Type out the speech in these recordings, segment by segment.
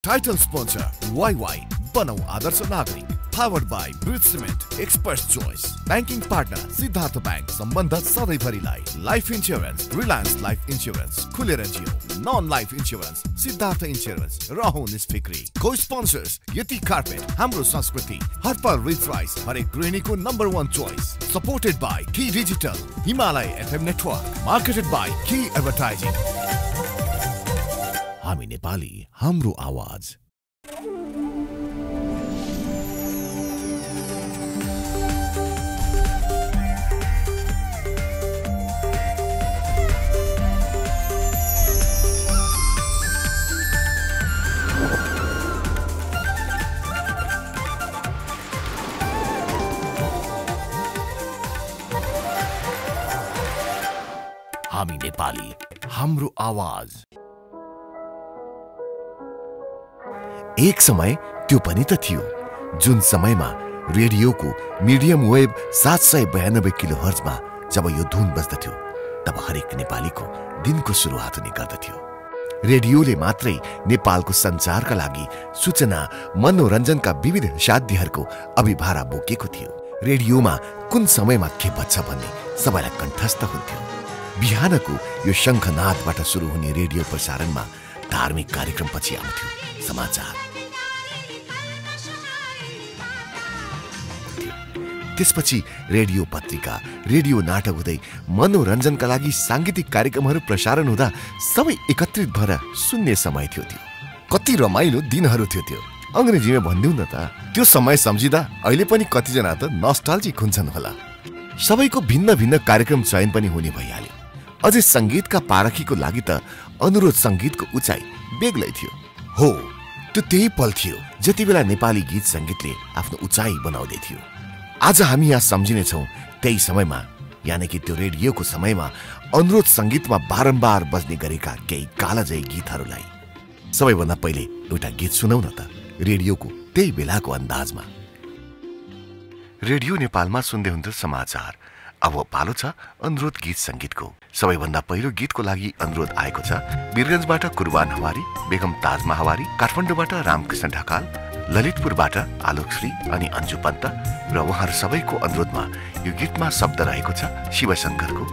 Title sponsor YY Banau Adarsh Nagrik. Powered by Bridge Cement, Expert's Choice. Banking partner Siddhartha Bank. Sambandha सधैँभरिलाई. Life Insurance, Reliance Life Insurance. खुलेर Jio. Non-life insurance, Siddhartha Insurance. रहो निस्फिक्री. Co-sponsors Yeti Carpet. हाम्रो संस्कृति. हरपल Rich Rice. हरेक गृहिणीको #1 choice. Supported by Key Digital. Himalaya FM Network. Marketed by Key Advertising. हामी नेपाली, हाम्रो आवाज. हामी नेपाली, हाम्रो आवाज. एक समय त्यो पनि त थियो जुन समयमा रेडियोको मिडियम वेभ 792 किलोहर्ट्जमा जब यो धुन बज्दथ्यो तब हरेक नेपालीको दिनको सुरुवात हुने गर्दथ्यो. रेडियोले मात्रै नेपालको सञ्चारका लागि सूचना मनोरञ्जनका विविध साध्यहरूको अभिभारा बोकेको थियो. रेडियोमा कुन समयमा के बज्छ भन्ने सबैलाई कण्ठस्थ हुन्थ्यो. बिहानको यो शङ्खनादबाट सुरु हुने रेडियो प्रसारणमा धार्मिक कार्यक्रमपछि आउँथ्यो समाचार. त्यसपछि रेडियो पत्रिका, रेडियो नाटक हुँदै मनोरञ्जनका लागि सांगीतिक कार्यक्रमहरू प्रसारण हुँदा सबै एकत्रित भएर सुन्ने समय थियो. कति रमाइलो दिनहरू थियो त्यो. अंग्रेजीमा भन्दिउँ न त, त्यो समय सम्झिँदा अहिले पनि कतिजना त नस्टाल्जिक हुन्छन् होला. सबैको भिन्न भिन्न कार्यक्रम चयन पनि हुने भइहाल्यो. अझै संगीतका पारखीको लागि त अनुरोध संगीतको उचाइ बेग्लै थियो. हो, त्यो त्यही पल थियो जति बेला नेपाली गीत संगीतले आफ्नो उचाइ बनाउँदै थियो. आज हामी यहाँ सम्झिने छौं त्यही समयमा, यानि कि त्यो रेडियोको समयमा अनुरोध संगीतमा बारम्बार बज्ने गरेका केही कालजयी गीतहरूलाई. सबैभन्दा पहिले एउटा गीत सुनौ न त, रेडियोको त्यही बेलाको अन्दाजमा. रेडियो नेपालमा सुन्दै हुन्थ्यो समाचार. अब पालो छ अनुरोध गीत संगीतको. सबैभन्दा पहिलो गीतको लागि अनुरोध आएको छ वीरगञ्जबाट कुर्बान हवारी, बेगम ताजमा हवारी, काठमाडौँबाट रामकृष्ण ढकाल, ललितपुरबाट आलोकश्री अनि अन्जु पन्त र उहाँहरू सबैको अनुरोधमा यो गीतमा शब्द रहेको छ शिवशङ्करको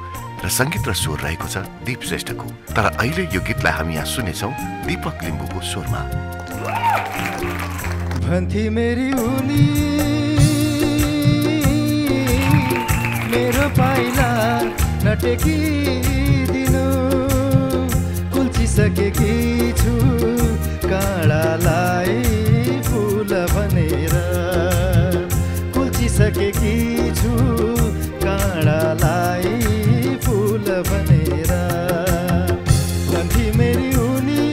र संगीत र स्वर रहेको छ दीप श्रेष्ठको. तर अहिले यो गीतलाई हामी यहाँ सुन्नेछौँ दीपक लिम्बुको स्वरमा. भन्थी मेरी उनी मेरो पाइला नटेकी दिनु, कुल्चिसकेकी छु काँडालाई फुल भनेर, कुल्चिसकेकी छु काँडालाई फुल भनेर. भन्थी मेरी उनी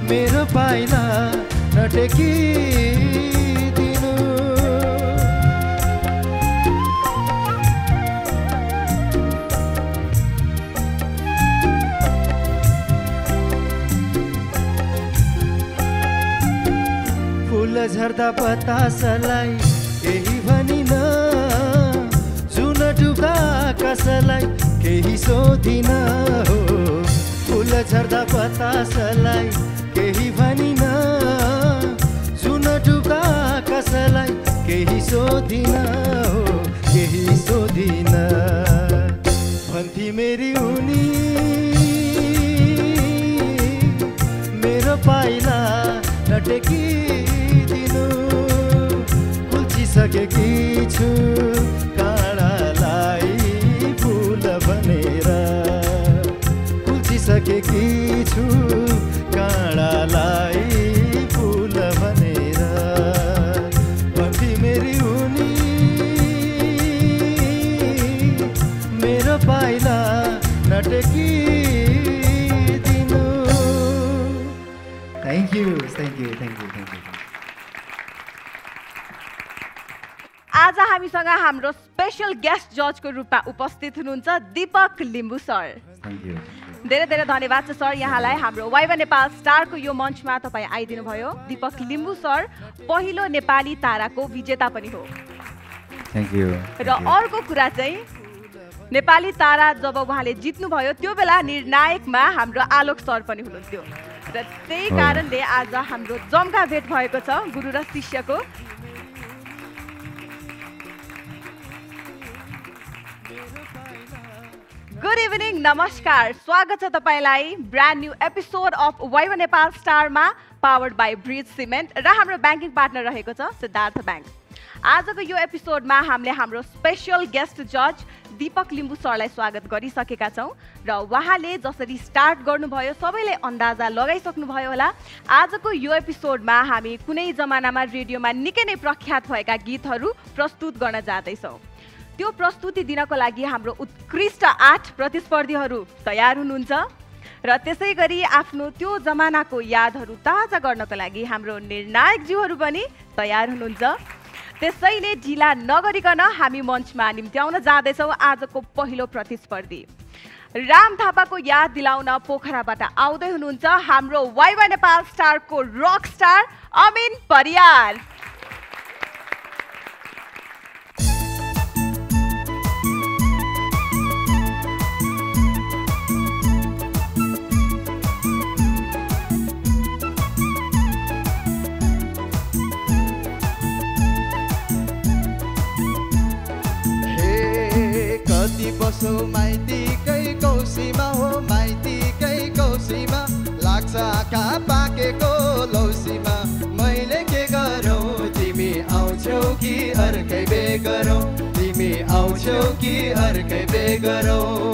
मेरो पाइला नटेकी झर्दा बतासलाई केही भनिन, जुन डुब्दा आकाशलाई केही सोधिन. हो, फुल झर्दा बतासलाई केही भनिन, जुन डुब्दा आकाशलाई केही सोधिन. हो, केही सोधिन. भन्थी मेरी उनी मेरो पाइला नटेकी सकेकी छु काँडालाई फुल भनेर, कुल्चिसकेकी छु काँडालाई फुल भनेर. भन्थी मेरी उनी मेरो पाइला नटेकी दिनु. Thank you. आज हामीसँग हाम्रो स्पेशल गेस्ट जजको रूपमा उपस्थित हुनुहुन्छ दीपक लिम्बु सर. धेरै धेरै धन्यवाद छ सर यहाँलाई. हाम्रो वाइवा नेपाल स्टारको यो मञ्चमा तपाईँ आइदिनु भयो. दीपक लिम्बु सर पहिलो नेपाली ताराको विजेता पनि हो. Thank you. र अर्को कुरा चाहिँ नेपाली तारा जब उहाँले जित्नुभयो त्यो बेला निर्णायकमा हाम्रो आलोक सर पनि हुनुहुन्थ्यो र त्यही कारणले आज हाम्रो जम्का भेट भएको छ गुरु र शिष्यको। गुड इभिनिङ, नमस्कार, स्वागत छ तपाईलाई ब्रान्ड न्यू एपिसोड अफ वाइवा नेपाल स्टारमा पावर्ड बाई ब्रिज सिमेन्ट र हाम्रो ब्याङ्किङ पार्टनर रहेको छ सिद्धार्थ ब्याङ्क। आजको यो एपिसोडमा हामीले हाम्रो स्पेशल गेस्ट जज दीपक लिम्बू सरलाई स्वागत गरिसकेका छौँ र उहाँले जसरी स्टार्ट गर्नुभयो सबैले अन्दाजा लगाइसक्नुभयो होला। आजको यो एपिसोडमा हामी कुनै जमानामा रेडियोमा निकै नै प्रख्यात भएका गीतहरू प्रस्तुत गर्न जाँदैछौँ। त्यो प्रस्तुति दिनको लागि हाम्रो उत्कृष्ट 8 प्रतिस्पर्धीहरू तयार हुनुहुन्छ र त्यसै गरी आफ्नो त्यो जमानाको यादहरू ताजा गर्नको लागि हाम्रो निर्णायकज्यूहरू पनि तयार हुनुहुन्छ। त्यसैले ढिला नगरिकन हामी मञ्चमा निम्त्याउन जाँदैछौँ आजको पहिलो प्रतिस्पर्धी। राम थापाको याद दिलाउन पोखराबाट आउँदै हुनुहुन्छ हाम्रो वाइवा नेपाल स्टारको रक स्टार अमिन परियार। बसो माइतीकै कौसीमा हो माइतीकै कौसीमा लाग्छ आँखा पाकेको लौसीमा मैले के गरौँ तिमी आउँछौ कि अर्कै बे गरौँ तिमी आउँछौ कि अर्कै बे गरौँ।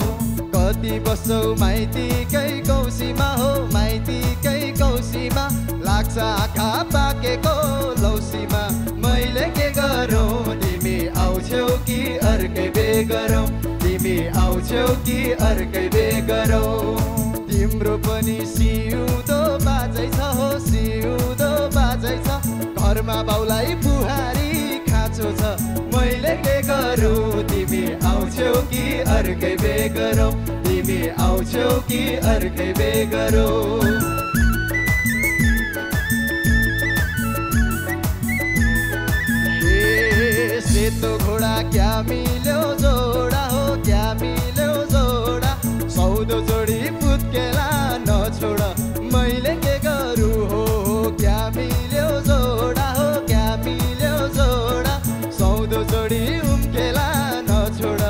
कति बसौ माइतीकै कौसीमा हो माइतीकै कौसीमा लाग्छ आँखा पाकेको लौसीमा मैले के गरौँ तिमी आउँछौ कि अर्कै बे गरौँ तिमी आउँछौ कि अर्कै बे गरौँ। तिम्रो पनि सिउँदो बाजै छ हो सिउँदो बाजै छ घरमा बाउलाई बुहारी खाँचो छ मैले के गरौँ तिमी आउँछौ कि अर्कै बे गरौँ तिमी आउँछौ कि अर्कै बे गरौँ। सेतो घोडा क्या मिल्यो जोडा हो क्या मिल्यो जोडा सौदो जोडी पुत्केला नछोड मैले के गरौँ हो क्या मिल्यो जोडा हो क्या मिल्यो जोडा सौदो जोडी उम्केला नछोड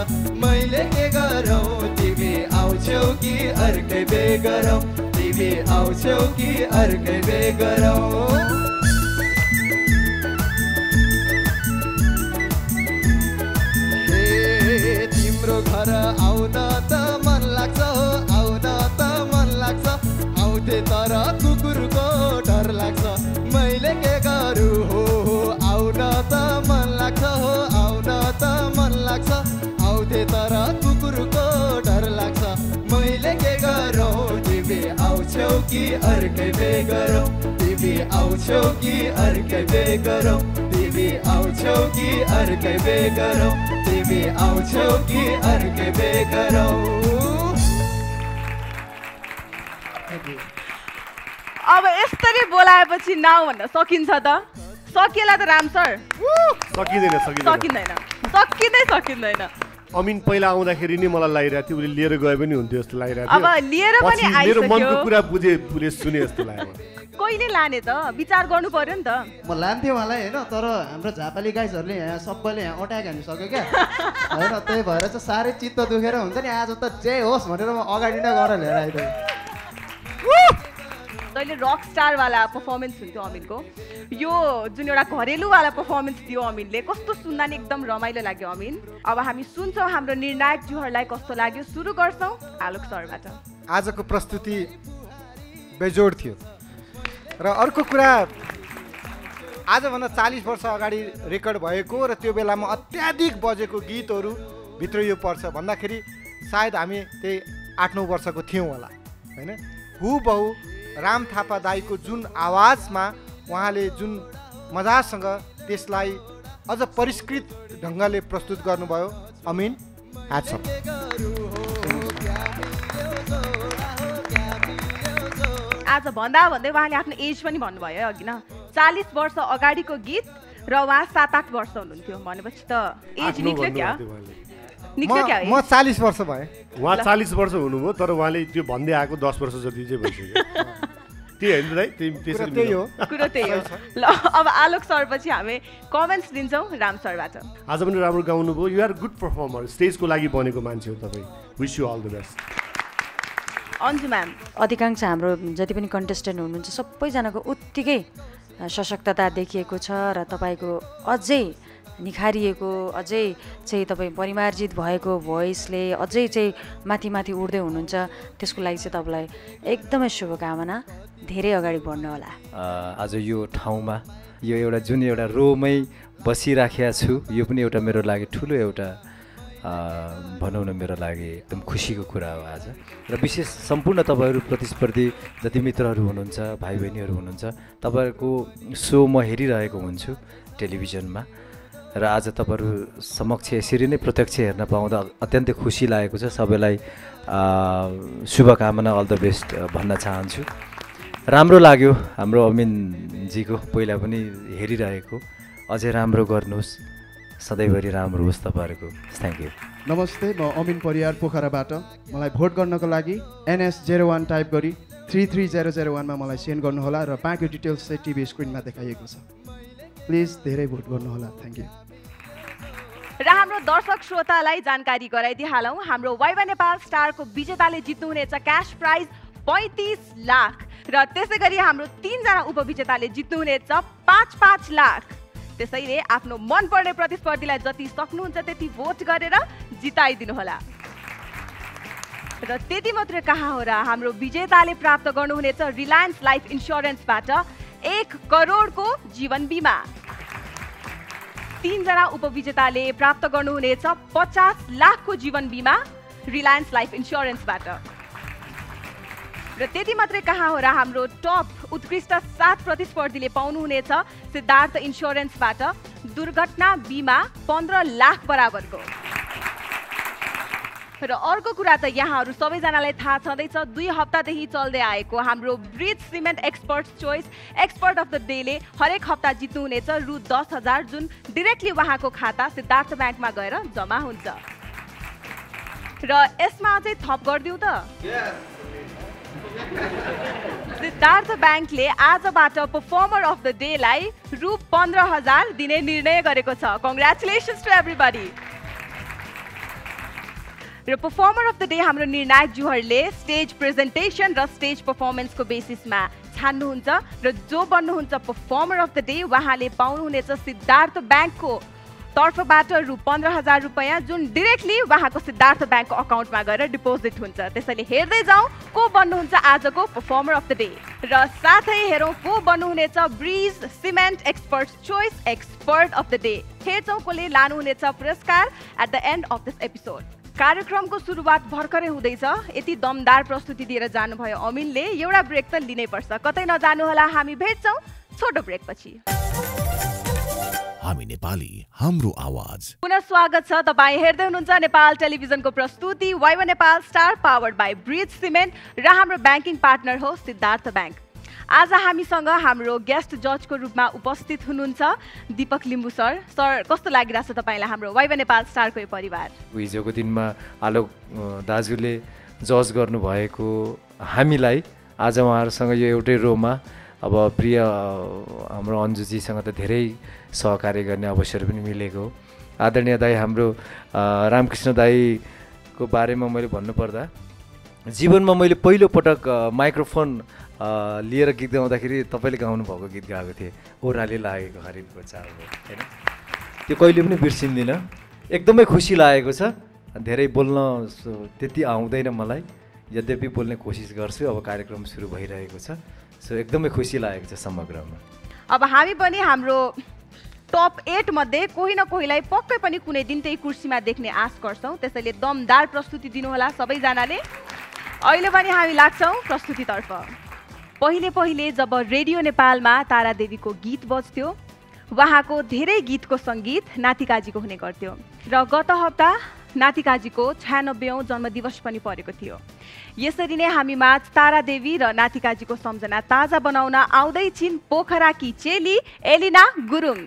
मैले के गरौँ तिमी आउँछौ कि अर्कै बे गरौँ तिमी आउँछौ कि अर्कै बे गरौँ। तिम्रो घर आउन त मन लाग्छ हो आउन त मन लाग्छ आउँथे तर कुकुरको डर लाग्छ मैले के गरौँ हो आउन त मन लाग्छ हो आउन त मन लाग्छ आउँथे तर कुकुरको डर लाग्छ मैले के गरौँ तिमी आउँछौ कि अर्कै बे गरौँ तिमी आउँछौ कि अर्कै बे गरौँ तिमी आउँछौ कि अर्कै बे गरौँ तिमी आउँछौ कि अर्कै बे गरौँ। अब यसरी बोलाएपछि नाउ भन्न सकिन्छ त सकिएला त राम सर सकिँदैन। अमिन पहिला आउँदाखेरि नि मलाई लागिरहेको थियो उसले लिएर गए पनि हुन्थ्यो जस्तो लागिरहेको थियो अब लिएर पनि मेरो मनको कुरा बुझे पुरै सुने जस्तो लाग्यो। कहिले लाने त विचार गर्नु पर्यो नि त। म लान्थेँ उहाँलाई होइन तर हाम्रो झापाली गाइजहरूले यहाँ सबैले यहाँ अट्याक हानिसक्यो क्या होइन त्यही भएर चाहिँ साह्रै चित्त दुखेर हुन्छ नि आज त जे होस् भनेर म अगाडि नै गरेर लिएर आइदिएँ। जहिले रक स्टारवाला पर्फर्मेन्स हुन्थ्यो अमिनको यो जुन एउटा घरेलुवाला पर्फर्मेन्स थियो अमिनले कस्तो सुन्दा नि एकदम रमाइलो लाग्यो अमिन। अब हामी सुन्छौँ हाम्रो निर्णायकज्यूहरूलाई कस्तो लाग्यो सुरु गर्छौँ आलोक सरबाट। आजको प्रस्तुति बेजोड थियो र अर्को कुरा आजभन्दा 40 वर्ष अगाडि रेकर्ड भएको र त्यो बेलामा अत्याधिक बजेको गीतहरू भित्र यो पर्छ भन्दाखेरि सायद हामी त्यही 8-9 वर्षको थियौँ होला होइन। हुबहु राम थापा दाईको जुन आवाजमा उहाँले जुन मजासँग त्यसलाई अझ परिष्कृत ढङ्गले प्रस्तुत गर्नुभयो अमिन ह्याट्स अफ। आज भन्दा भन्दै उहाँले आफ्नो एज पनि भन्नुभयो अघि न 40 वर्ष अगाडिको गीत र उहाँ 7-8 वर्ष हुनुहुन्थ्यो भनेपछि त एज निक्ल्यो क्या। निक्ल्यो क्या म 40 वर्ष भएँ। उहाँ 40 वर्ष हुनुभयो तर उहाँले त्यो भन्दै आएको 10 वर्ष जति चाहिँ भइसक्यो त्यही होइन दाइ त्यसरी त्यही हो। कुरो त्यही हो। ल अब आलोक सर पछि हामी कमेन्ट्स दिन्छौँ राम सरबाट। आज पनि राम्रो गाउनुभयो यु आर गुड पर्फर्मर स्टेजको लागि बनेको मान्छे हो तपाईँ wish you all the best. Anju ma'am अधिकांश हाम्रो जति पनि कन्टेस्टेन्ट हुनुहुन्छ सबैजनाको उत्तिकै सशक्तता देखिएको छ र तपाईँको अझै निखारिएको अझै चाहिँ तपाईँ परिमार्जित भएको भोइसले अझै चाहिँ माथि माथि उड्दै हुनुहुन्छ त्यसको लागि चाहिँ तपाईँलाई एकदमै शुभकामना धेरै अगाडि बढ्नु होला। आज यो ठाउँमा यो एउटा जुन एउटा रोमै बसिराखेको छु यो पनि एउटा मेरो लागि ठुलो एउटा भनौँ न मेरो लागि एकदम खुसीको कुरा हो आज र विशेष सम्पूर्ण तपाईँहरू प्रतिस्पर्धी जति मित्रहरू हुनुहुन्छ भाइ बहिनीहरू हुनुहुन्छ तपाईँहरूको सो म हेरिरहेको हुन्छु टेलिभिजनमा र आज तपाईँहरू समक्ष यसरी नै प्रत्यक्ष हेर्न पाउँदा अत्यन्तै खुसी लागेको छ। सबैलाई शुभकामना अल द बेस्ट भन्न चाहन्छु। राम्रो लाग्यो हाम्रो अमिनजीको पहिला पनि हेरिरहेको अझै राम्रो गर्नुहोस् सधैँभरि राम्रो होस् तपाईँहरूको। Thank you. नमस्ते म अमिन परियार पोखराबाट। मलाई भोट गर्नको लागि NS01 टाइप गरी 33001 मा मलाई सेन्ड गर्नुहोला र बाँकी डिटेल्स चाहिँ टिभी स्क्रिनमा देखाइएको छ। प्लिज धेरै भोट गर्नुहोला। Thank you. र हाम्रो दर्शक श्रोतालाई जानकारी गराइदिइहालौँ हाम्रो वाइवा नेपाल स्टारको विजेताले जित्नुहुनेछ क्यास प्राइज 35 लाख र त्यसै गरी हाम्रो 3 जना उपविजेताले जित्नुहुनेछ 5-5 लाख। त्यसैले आफ्नो मनपर्ने प्रतिस्पर्धीलाई जति सक्नुहुन्छ त्यति भोट गरेर जिताइदिनु होला। र त्यति मात्रै कहाँ हो र हाम्रो विजेताले प्राप्त गर्नुहुनेछ रिलायन्स लाइफ इन्स्योरेन्सबाट 1 करोडको जीवन बिमा। 3 जना उपविजेताले प्राप्त गर्नुहुनेछ 50 लाखको जीवन बिमा रिलायन्स लाइफ इन्स्योरेन्सबाट। र त्यति मात्रै कहाँ हो र हाम्रो टप उत्कृष्ट 7 प्रतिस्पर्धीले पाउनुहुनेछ सिद्धार्थ इन्स्योरेन्सबाट दुर्घटना बिमा 15 लाख बराबरको। र अर्को कुरा त यहाँहरू सबैजनालाई थाहा छँदैछ 2 हप्तादेखि चल्दै आएको हाम्रो Bridge Cement expert choice expert of the डेले हरेक हप्ता जित्नुहुनेछ रु 10,000 जुन डिरेक्टली उहाँको खाता सिद्धार्थ ब्याङ्कमा गएर जम्मा हुन्छ। र यसमा चाहिँ थप गरिदिउँ त सिद्धार्थ ब्याङ्कले आजबाट परफर्मर अफ द डेलाई रु 15,000 दिने निर्णय गरेको छ। Congratulations to everybody. र परफर्मर अफ द डे हाम्रो निर्णायक ज्यूहरूले स्टेज प्रेजेन्टेसन र स्टेज पर्फर्मेन्सको बेसिसमा छान्नुहुन्छ र जो बन्नुहुन्छ परफर्मर अफ द डे उहाँले पाउनुहुनेछ सिद्धार्थ ब्याङ्कको तर्फबाट रु 15,000 रुपैयाँ जुन डिरेक्टली उहाँको सिद्धार्थ ब्याङ्कको अकाउन्टमा गएर डिपोजिट हुन्छ। त्यसैले हेर्दै जाउँ को बन्नुहुन्छ आजको परफर्मर अफ द डे र साथै हेरौँ को बन्नुहुनेछ Bridge Cement expert choice expert of the day. हेर्छौँ कसले लानुहुनेछ पुरस्कार at the end of this episode. कार्यक्रमको सुरुवात भर्खरै हुँदैछ। यति दमदार प्रस्तुति दिएर जानुभयो अमिनले एउटा ब्रेक त लिनै पर्छ। कतै नजानुहोला हामी भेट्छौँ छोटो ब्रेकपछि। हामी नेपाली हाम्रो आवाज। पुनः स्वागत छ। तपाईँ हेर्दै हुनुहुन्छ नेपाल टेलिभिजनको प्रस्तुति Waiba Nepal star powered by Bridge Cement र हाम्रो ब्याङ्किङ पार्टनर हो सिद्धार्थ ब्याङ्क। आज हामीसँग हाम्रो गेस्ट जजको रूपमा उपस्थित हुनुहुन्छ दीपक लिम्बू सर। सर कस्तो लागिरहेछ तपाईँलाई हाम्रो वाइवा नेपाल स्टारको यो परिवार? हिजोको दिनमा आलोक दाजुले जज गर्नुभएको हामीलाई आज उहाँहरूसँग यो एउटै रोमा अब प्रिय हाम्रो अन्जुजीसँग त धेरै सहकार्य गर्ने अवसर पनि मिलेको हो। आदरणीय दाई हाम्रो रामकृष्ण दाईको बारेमा मैले भन्नुपर्दा जीवनमा मैले पहिलोपटक माइक्रोफोन लिएर गीत गाउँदाखेरि तपाईँले गाउनुभएको गीत गाएको थिएँ ओह्राले लागेको हरिणको चाल होइन त्यो कहिले पनि बिर्सिँदिनँ। एकदमै खुसी लागेको छ। धेरै बोल्न त्यति आउँदैन मलाई यद्यपि बोल्ने कोसिस गर्छु। अब कार्यक्रम सुरु भइरहेको छ सो एकदमै खुसी लागेको छ समग्रमा। अब हामी पनि हाम्रो टप 8 मध्ये कोही न कोहीलाई पक्कै पनि कुनै दिन त्यही कुर्सीमा देख्ने आश गर्छौँ। त्यसैले दमदार प्रस्तुति दिनुहोला सबैजनाले। अहिले पनि हामी लाग्छौँ प्रस्तुतितर्फ। पहिले जब रेडियो नेपालमा तारादेवीको गीत बज्थ्यो उहाँको धेरै गीतको सङ्गीत नातिकाजीको हुने गर्थ्यो र गत हप्ता नातिकाजीको 96औं जन्मदिवस पनि परेको थियो। यसरी नै हामीमा तारादेवी र नातिकाजीको सम्झना ताजा बनाउन आउँदै छिन् पोखराकी चेली एलिना गुरुङ।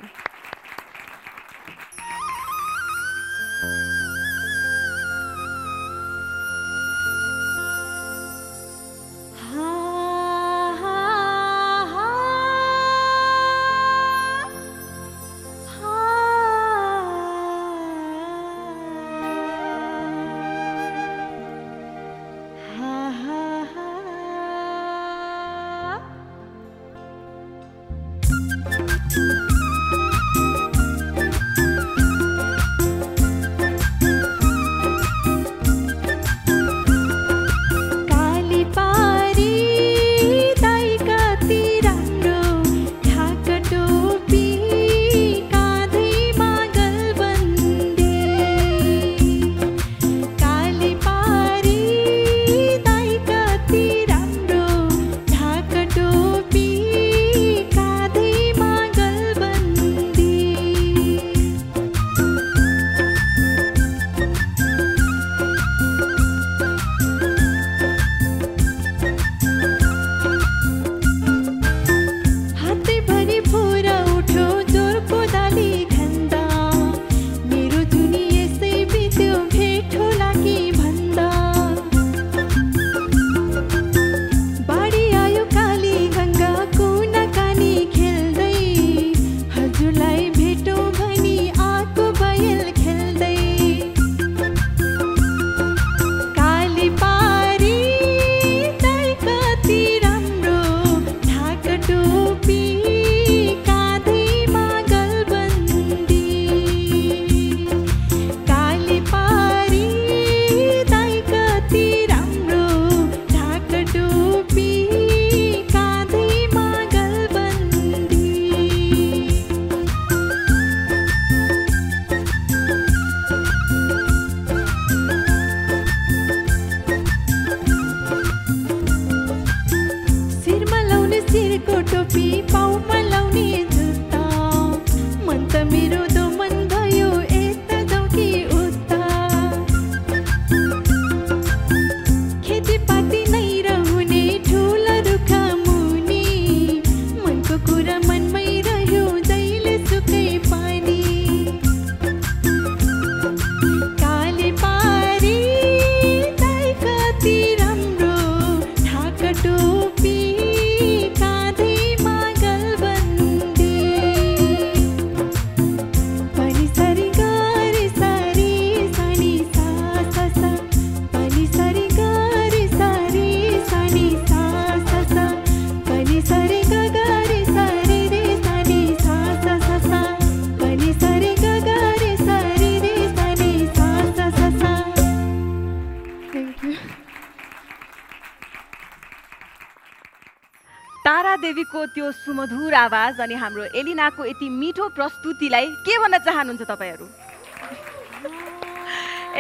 तारादेवीको त्यो सुमधुर आवाज अनि हाम्रो एलिनाको यति मिठो प्रस्तुतिलाई के भन्न चाहनुहुन्छ तपाईँहरू?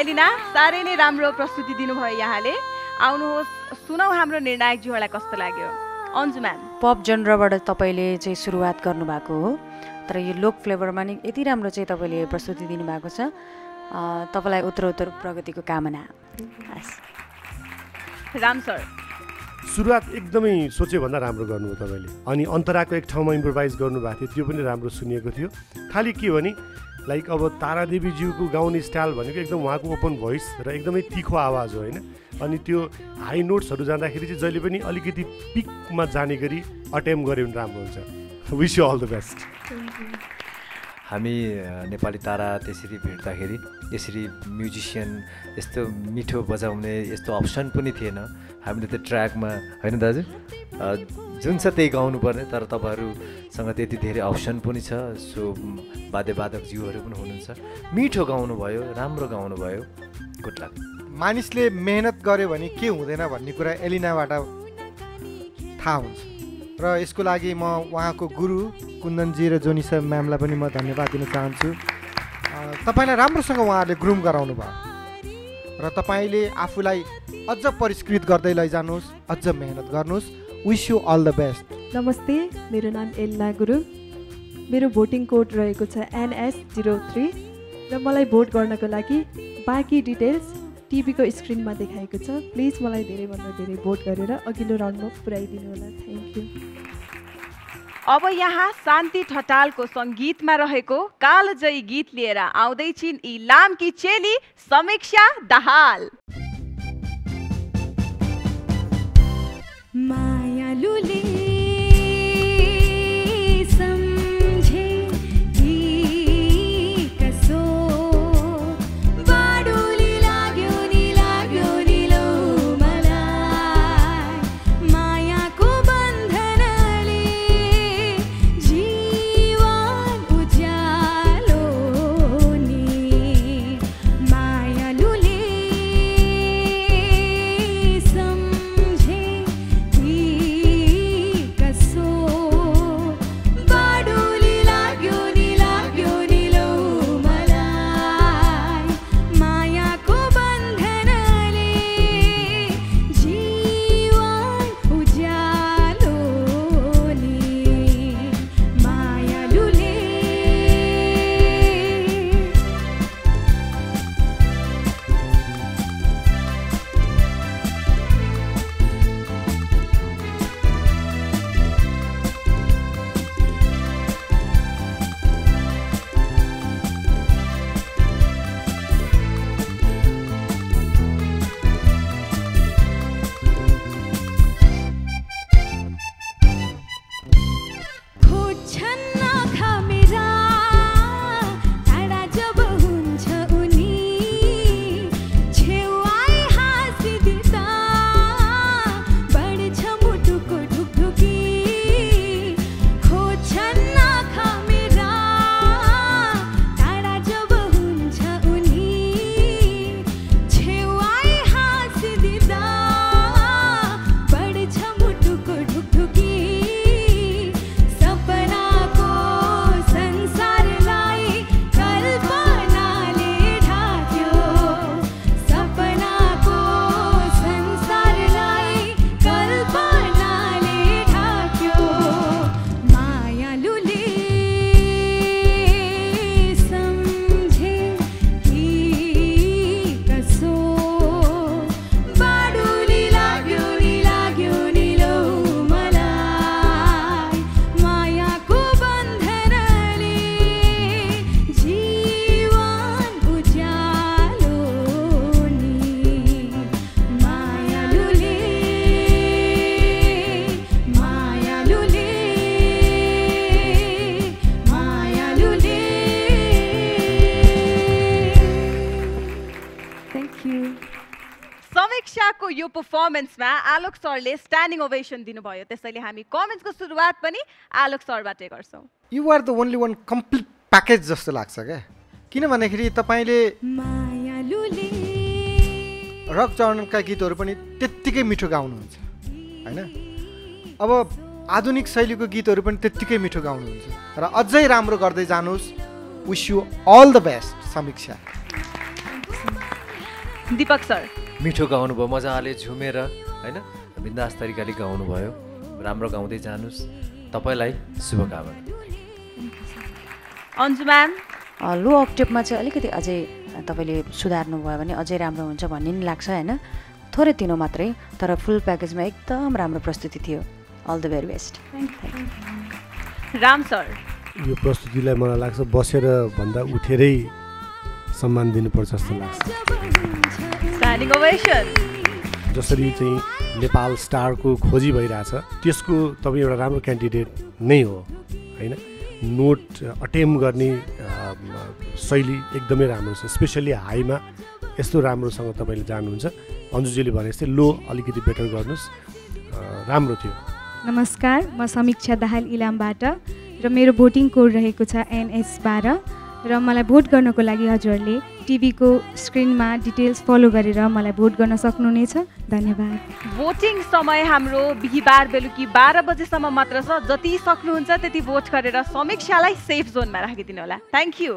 एलिना, साह्रै नै राम्रो प्रस्तुति दिनुभयो यहाँले। आउनुहोस्, सुनौ हाम्रो निर्णायकज्यूहरूलाई कस्तो लाग्यो। अन्जु म्याम, पप जनरबाट तपाईँले चाहिँ सुरुवात गर्नुभएको हो, तर यो लोक फ्लेभरमा नि यति राम्रो चाहिँ तपाईँले प्रस्तुति दिनुभएको छ। तपाईँलाई उत्तरोत्तर प्रगतिको कामना। राम सर, सुरुवात एकदमै सोचेभन्दा राम्रो गर्नुभयो तपाईँले। अनि अन्तराको एक ठाउँमा इम्प्रोभाइज गर्नुभएको थियो, त्यो पनि राम्रो सुनिएको थियो। खालि के भने लाइक अब तारादेवीज्यूको गाउने स्टाइल भनेको एकदम उहाँको ओपन भोइस र एकदमै तिखो आवाज हो होइन। अनि त्यो हाई नोट्सहरू जाँदाखेरि चाहिँ जहिले पनि अलिकति पिकमा जाने गरी अटेम्प गऱ्यो भने राम्रो हुन्छ। Wish you all the best. हामी नेपाली तारा त्यसरी भेट्दाखेरि यसरी म्युजिसियन यस्तो मिठो बजाउने यस्तो अप्सन पनि थिएन। हामीले त ट्र्याकमा होइन दाजु जुन छ त्यही गाउनुपर्ने, तर तपाईँहरूसँग त्यति धेरै अप्सन पनि छ। सो वाद्यवादकज्यूहरू पनि हुनुहुन्छ, मिठो गाउनुभयो, राम्रो गाउनुभयो, गुड लक। मानिसले मेहनत गर्यो भने के हुँदैन भन्ने कुरा एलिनाबाट थाहा हुन्छ र यसको लागि म उहाँको गुरु कुन्दनजी र जोनिसा म्यामलाई पनि म धन्यवाद दिन चाहन्छु। तपाईँलाई राम्रोसँग उहाँहरूले ग्रुम गराउनु भयो र तपाईँले आफूलाई अझ परिष्कृत गर्दै लैजानुहोस्, अझ मेहनत गर्नुहोस्। Wish you all the best. नमस्ते, मेरो नाम एलिना गुरुङ। मेरो भोटिङ कोड रहेको छ NS03 र मलाई भोट गर्नको लागि बाँकी डिटेल्स टिभीको स्क्रिनमा देखाएको छ। प्लिज मलाई धेरैभन्दा धेरै भोट गरेर अघिल्लो राउन्डमा पुर्याइदिनु होला। Thank you. अब यहाँ शान्ति ठटालको सङ्गीतमा रहेको कालजयी गीत लिएर आउँदैछिन् इलामकी चेली समीक्षा दाहाल। मायालुले जी यो पर्फर्मेन्समा आलोक सरले स्ट्यान्डिङ ओभेसन दिनुभयो, त्यसैले हामी कमेन्ट्सको सुरुवात पनि आलोक सरबाटै गर्छौँ। You are the only one complete package जस्तो लाग्छ क्या, किनभनेखेरि तपाईँले रक चरणका गीतहरू पनि त्यत्तिकै मिठो गाउनुहुन्छ होइन, अब आधुनिक शैलीको गीतहरू पनि त्यत्तिकै मिठो गाउनुहुन्छ र अझै राम्रो गर्दै जानुहोस्। Wish you all the best Samiksha. Deepak sir मिठो गाउनुभयो, मजाले झुमेर होइन बिन्दास तरिकाले गाउनुभयो, राम्रो गाउँदै जानुहोस्, तपाईँलाई शुभकामना। अन्जु म्याम लो अक्टेपमा चाहिँ अलिकति अझै तपाईँले सुधार्नु भयो भने अझै राम्रो हुन्छ भन्ने नि लाग्छ होइन, थोरै तिनो मात्रै, तर फुल प्याकेजमा एकदम राम्रो प्रस्तुति थियो। All the very best. Ram sir यो प्रस्तुतिलाई मलाई लाग्छ बसेर भन्दा उठेरै सम्मान दिनुपर्छ जस्तो लाग्छ। Standing ovation. जसरी चाहिँ नेपाल स्टारको खोजी भइरहेछ त्यसको तपाईँ एउटा राम्रो क्यान्डिडेट नै हो होइन। नोट अटेम्प गर्ने शैली एकदमै राम्रो छ, स्पेसल्ली हाईमा यस्तो राम्रोसँग तपाईँले जानुहुन्छ। अन्जुजीले भने जस्तै लो अलिकति बेटर गर्नुहोस्, राम्रो थियो। नमस्कार, म समीक्षा दाहाल इलामबाट र मेरो भोटिङ कोड रहेको छ NS12 र मलाई भोट गर्नको लागि हजुरहरूले टिभीको स्क्रिनमा डिटेल्स फलो गरेर मलाई भोट गर्न सक्नुहुनेछ। धन्यवाद। भोटिङ समय हाम्रो बिहिबार बेलुकी 12 बजेसम्म मात्र छ, जति सक्नुहुन्छ त्यति भोट गरेर समीक्षालाई सेफ जोनमा राखिदिनु होला। Thank you.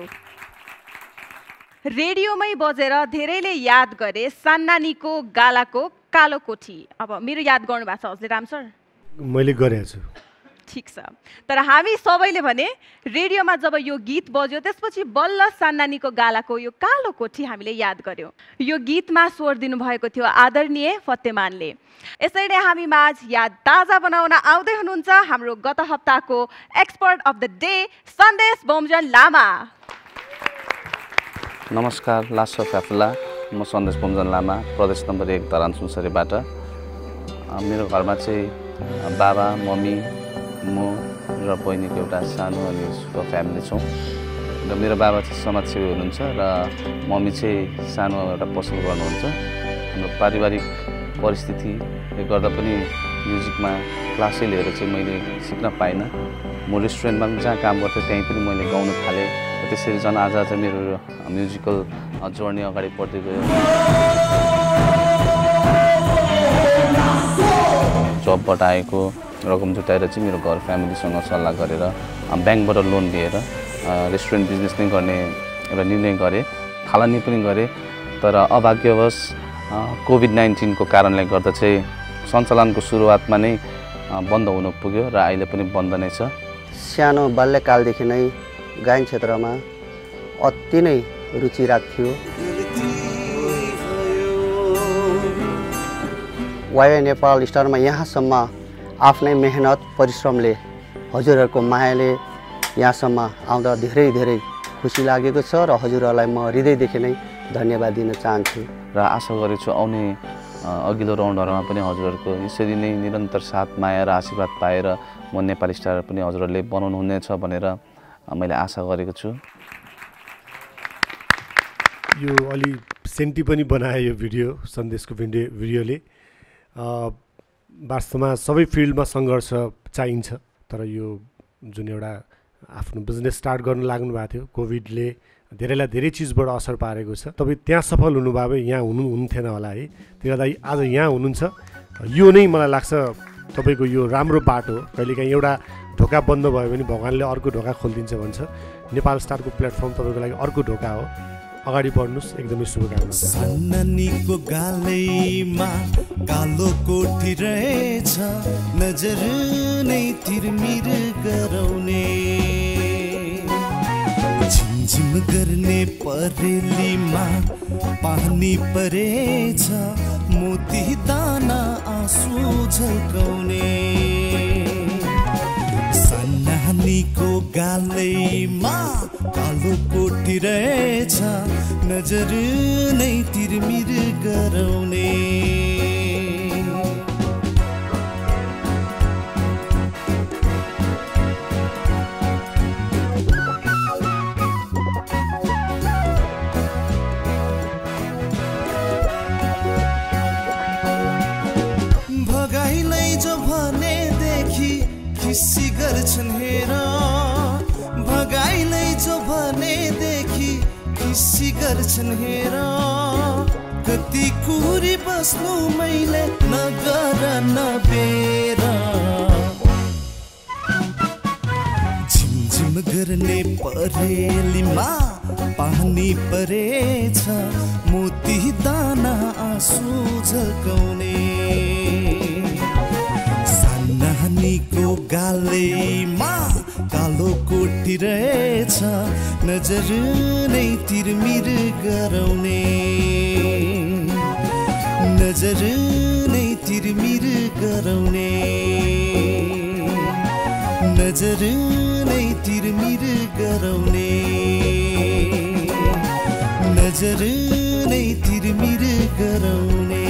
रेडियोमै बजेर धेरैले याद गरे सान्नानीको गालाको कालो कोठी। अब मेरो याद गर्नु भएको छ हजुरले राम सर? मैले गरेको छु। ठिक छ, तर हामी सबैले भने रेडियोमा जब यो गीत बज्यो त्यसपछि बल्ल सान्नानीको गालाको यो कालो कोठी हामीले याद गर्यौँ। यो गीतमा स्वर दिनुभएको थियो आदरणीय फतेमानले। यसैले हामी माझ याद ताजा बनाउन आउँदै हुनुहुन्छ हाम्रो गत हप्ताको एक्सपर्ट अफ द डे सन्देश बोमजन लामा। नमस्कार, लास्ट अफ फ्याफुला, म सन्देश बोमजन लामा, प्रदेश नम्बर 1 धरान सुनसरीबाट। मेरो घरमा चाहिँ बाबा मम्मी म र बहिनीको एउटा सानो अनि सुको फ्यामिली छौँ र मेरो बाबा चाहिँ समाजसेवी हुनुहुन्छ र मम्मी चाहिँ सानो एउटा पसल गर्नुहुन्छ। हाम्रो पारिवारिक परिस्थितिले गर्दा पनि म्युजिकमा क्लासै लिएर चाहिँ मैले सिक्न पाइनँ। म रेस्टुरेन्टमा पनि जहाँ काम गर्थेँ त्यहीँ पनि मैले गाउन थालेँ र त्यसरी झन् आज मेरो म्युजिकल जर्नी अगाडि बढ्दै गयो। जबबाट आएको रकम जुटाएर चाहिँ मेरो घर फ्यामिलीसँग सल्लाह गरेर ब्याङ्कबाट लोन लिएर रेस्टुरेन्ट बिजनेस नै गर्ने एउटा निर्णय गरेँ, थालनी पनि गरेँ। तर अभाग्यवश कोभिड-19 को कारणले गर्दा चाहिँ सञ्चालनको सुरुवातमा नै बन्द हुन पुग्यो र अहिले पनि बन्द नै छ। सानो बाल्यकालदेखि नै गायन क्षेत्रमा अति नै रुचि राख्थ्यो। वाइ नेपाल स्टारमा यहाँसम्म आफ्नै मेहनत परिश्रमले हजुरहरूको मायाले यहाँसम्म आउँदा धेरै धेरै खुसी लागेको छ र हजुरहरूलाई म हृदयदेखि नै धन्यवाद दिन चाहन्छु र आशा गरेछु आउने अघिल्लो राउन्डहरूमा पनि हजुरहरूको यसरी नै निरन्तर साथ माया र आशीर्वाद पाएर म नेपाली स्टार पनि हजुरहरूले बनाउनु हुनेछ भनेर मैले आशा गरेको छु। यो अलि सेन्टी पनि बनायो यो भिडियो, सन्देशको भिडियोले। वास्तवमा सबै फिल्डमा सङ्घर्ष चाहिन्छ, तर यो जुन एउटा आफ्नो बिजनेस स्टार्ट गर्न लाग्नु भएको थियो, कोभिडले धेरैलाई धेरै चिजबाट असर पारेको छ। तपाईँ त्यहाँ सफल हुनुभयो भए यहाँ हुनुहुन्थेन होला है, त्यही गर्दा आज यहाँ हुनुहुन्छ। यो नै मलाई लाग्छ तपाईँको यो राम्रो बाटो। कहिलेकाहीँ एउटा ढोका बन्द भयो भने भगवान्ले अर्को ढोका खोलिदिन्छ भन्छ। नेपाल स्टारको प्लेटफर्म तपाईँको लागि अर्को ढोका हो, अगाडि बढ्नुहोस्। एकदमै शुभकामना। सान्नानीको गालैमा कालो कोठी रहेछ, नजर नै तिरमिर गराउने, झिमझिम गर्ने परेलीमा पानी परेछ, मोती दाना आँसु झल्काउने। सान्नानीको गालैमा कालो कोठी रहेछ, नजर नै तिरमिर गराउने। खिसी गर्छन् हेर भगाइलै जो भनेदेखि खिसी गर्छन् हेर कति कुरी बस्नु मैले नगर नबेर झिमझिम गर्ने परेलीमा पानी परेछ मोती दाना आँसु झल्काउने सानानीको गालैमा कालो कोठी रहेछ नजर नै तिरमिर गराउने नजर नै तिरमिर गराउने नजर नै तिरमिर गराउने नजर नै तिरमिर गराउने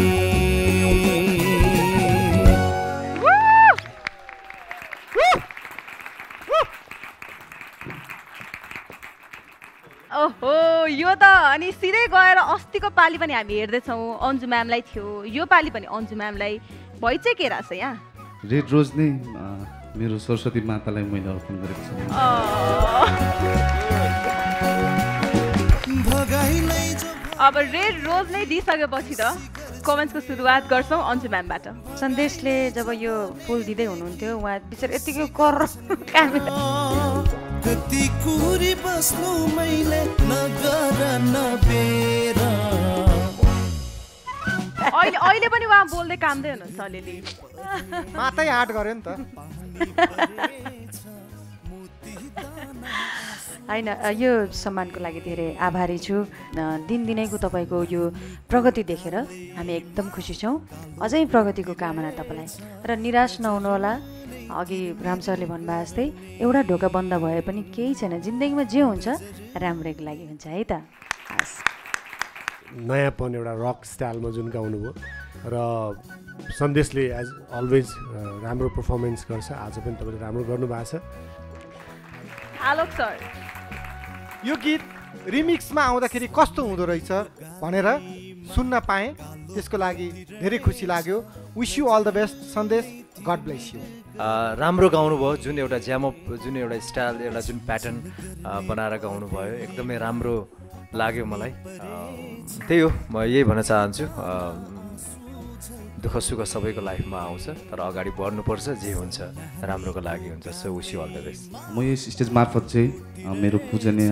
ओहो यो त अनि सिधै गएर अस्तिको पालि पनि हामी हेर्दैछौँ अन्जु म्यामलाई थियो यो पालि पनि अन्जु म्यामलाई भइ चाहिँ के रहेछ यहाँ रेड रोज नै मेरो सरस्वती मातालाई मैले अर्पण गरेको छु अब रेड रोज नै दिइसकेपछि त कमेन्ट्सको सुरुवात गर्छौँ अन्जु म्यामबाट सन्देशले जब यो फुल दिँदै हुनुहुन्थ्यो उहाँ बिचरा यतिकै कर कति कुरी बस्नु मैले नगर नबेर अहिले पनि उहाँ बोल्दै कामदै हुनुहुन्छ अलिअलि मातै आँट गर्यो नि त होइन यो सम्मानको लागि धेरै आभारी छु दिनदिनैको तपाईँको यो प्रगति देखेर हामी एकदम खुसी छौँ अझै प्रगतिको कामना तपाईँलाई र निराश नहुनुहोला अघि राम सरले भन्नुभयो जस्तै एउटा ढोका बन्द भए पनि केही छैन जिन्दगीमा जे हुन्छ राम्रैको लागि हुन्छ है त नयाँपन एउटा रक स्टाइलमा जुन गाउनुभयो र सन्देशले एज अलवेज राम्रो पर्फर्मेन्स गर्छ आज पनि तपाईँले राम्रो गर्नुभएको छ आलोक सर यो गीत रिमिक्समा आउँदाखेरि कस्तो हुँदो रहेछ भनेर सुन्न पाएँ त्यसको लागि धेरै खुसी लाग्यो wish you all the best सन्देश गड ब्लेस यू राम्रो गाउनुभयो जुन एउटा ज्यामअप जुन एउटा स्टाइल एउटा जुन प्याटर्न बनाएर गाउनुभयो एकदमै राम्रो लाग्यो मलाई त्यही हो म यही भन्न चाहन्छु दुःख सुख सबैको लाइफमा आउँछ तर अगाडि बढ्नुपर्छ जे हुन्छ राम्रोको लागि हुन्छ so wish you all the best म यस स्टेज मार्फत चाहिँ मेरो पूजनीय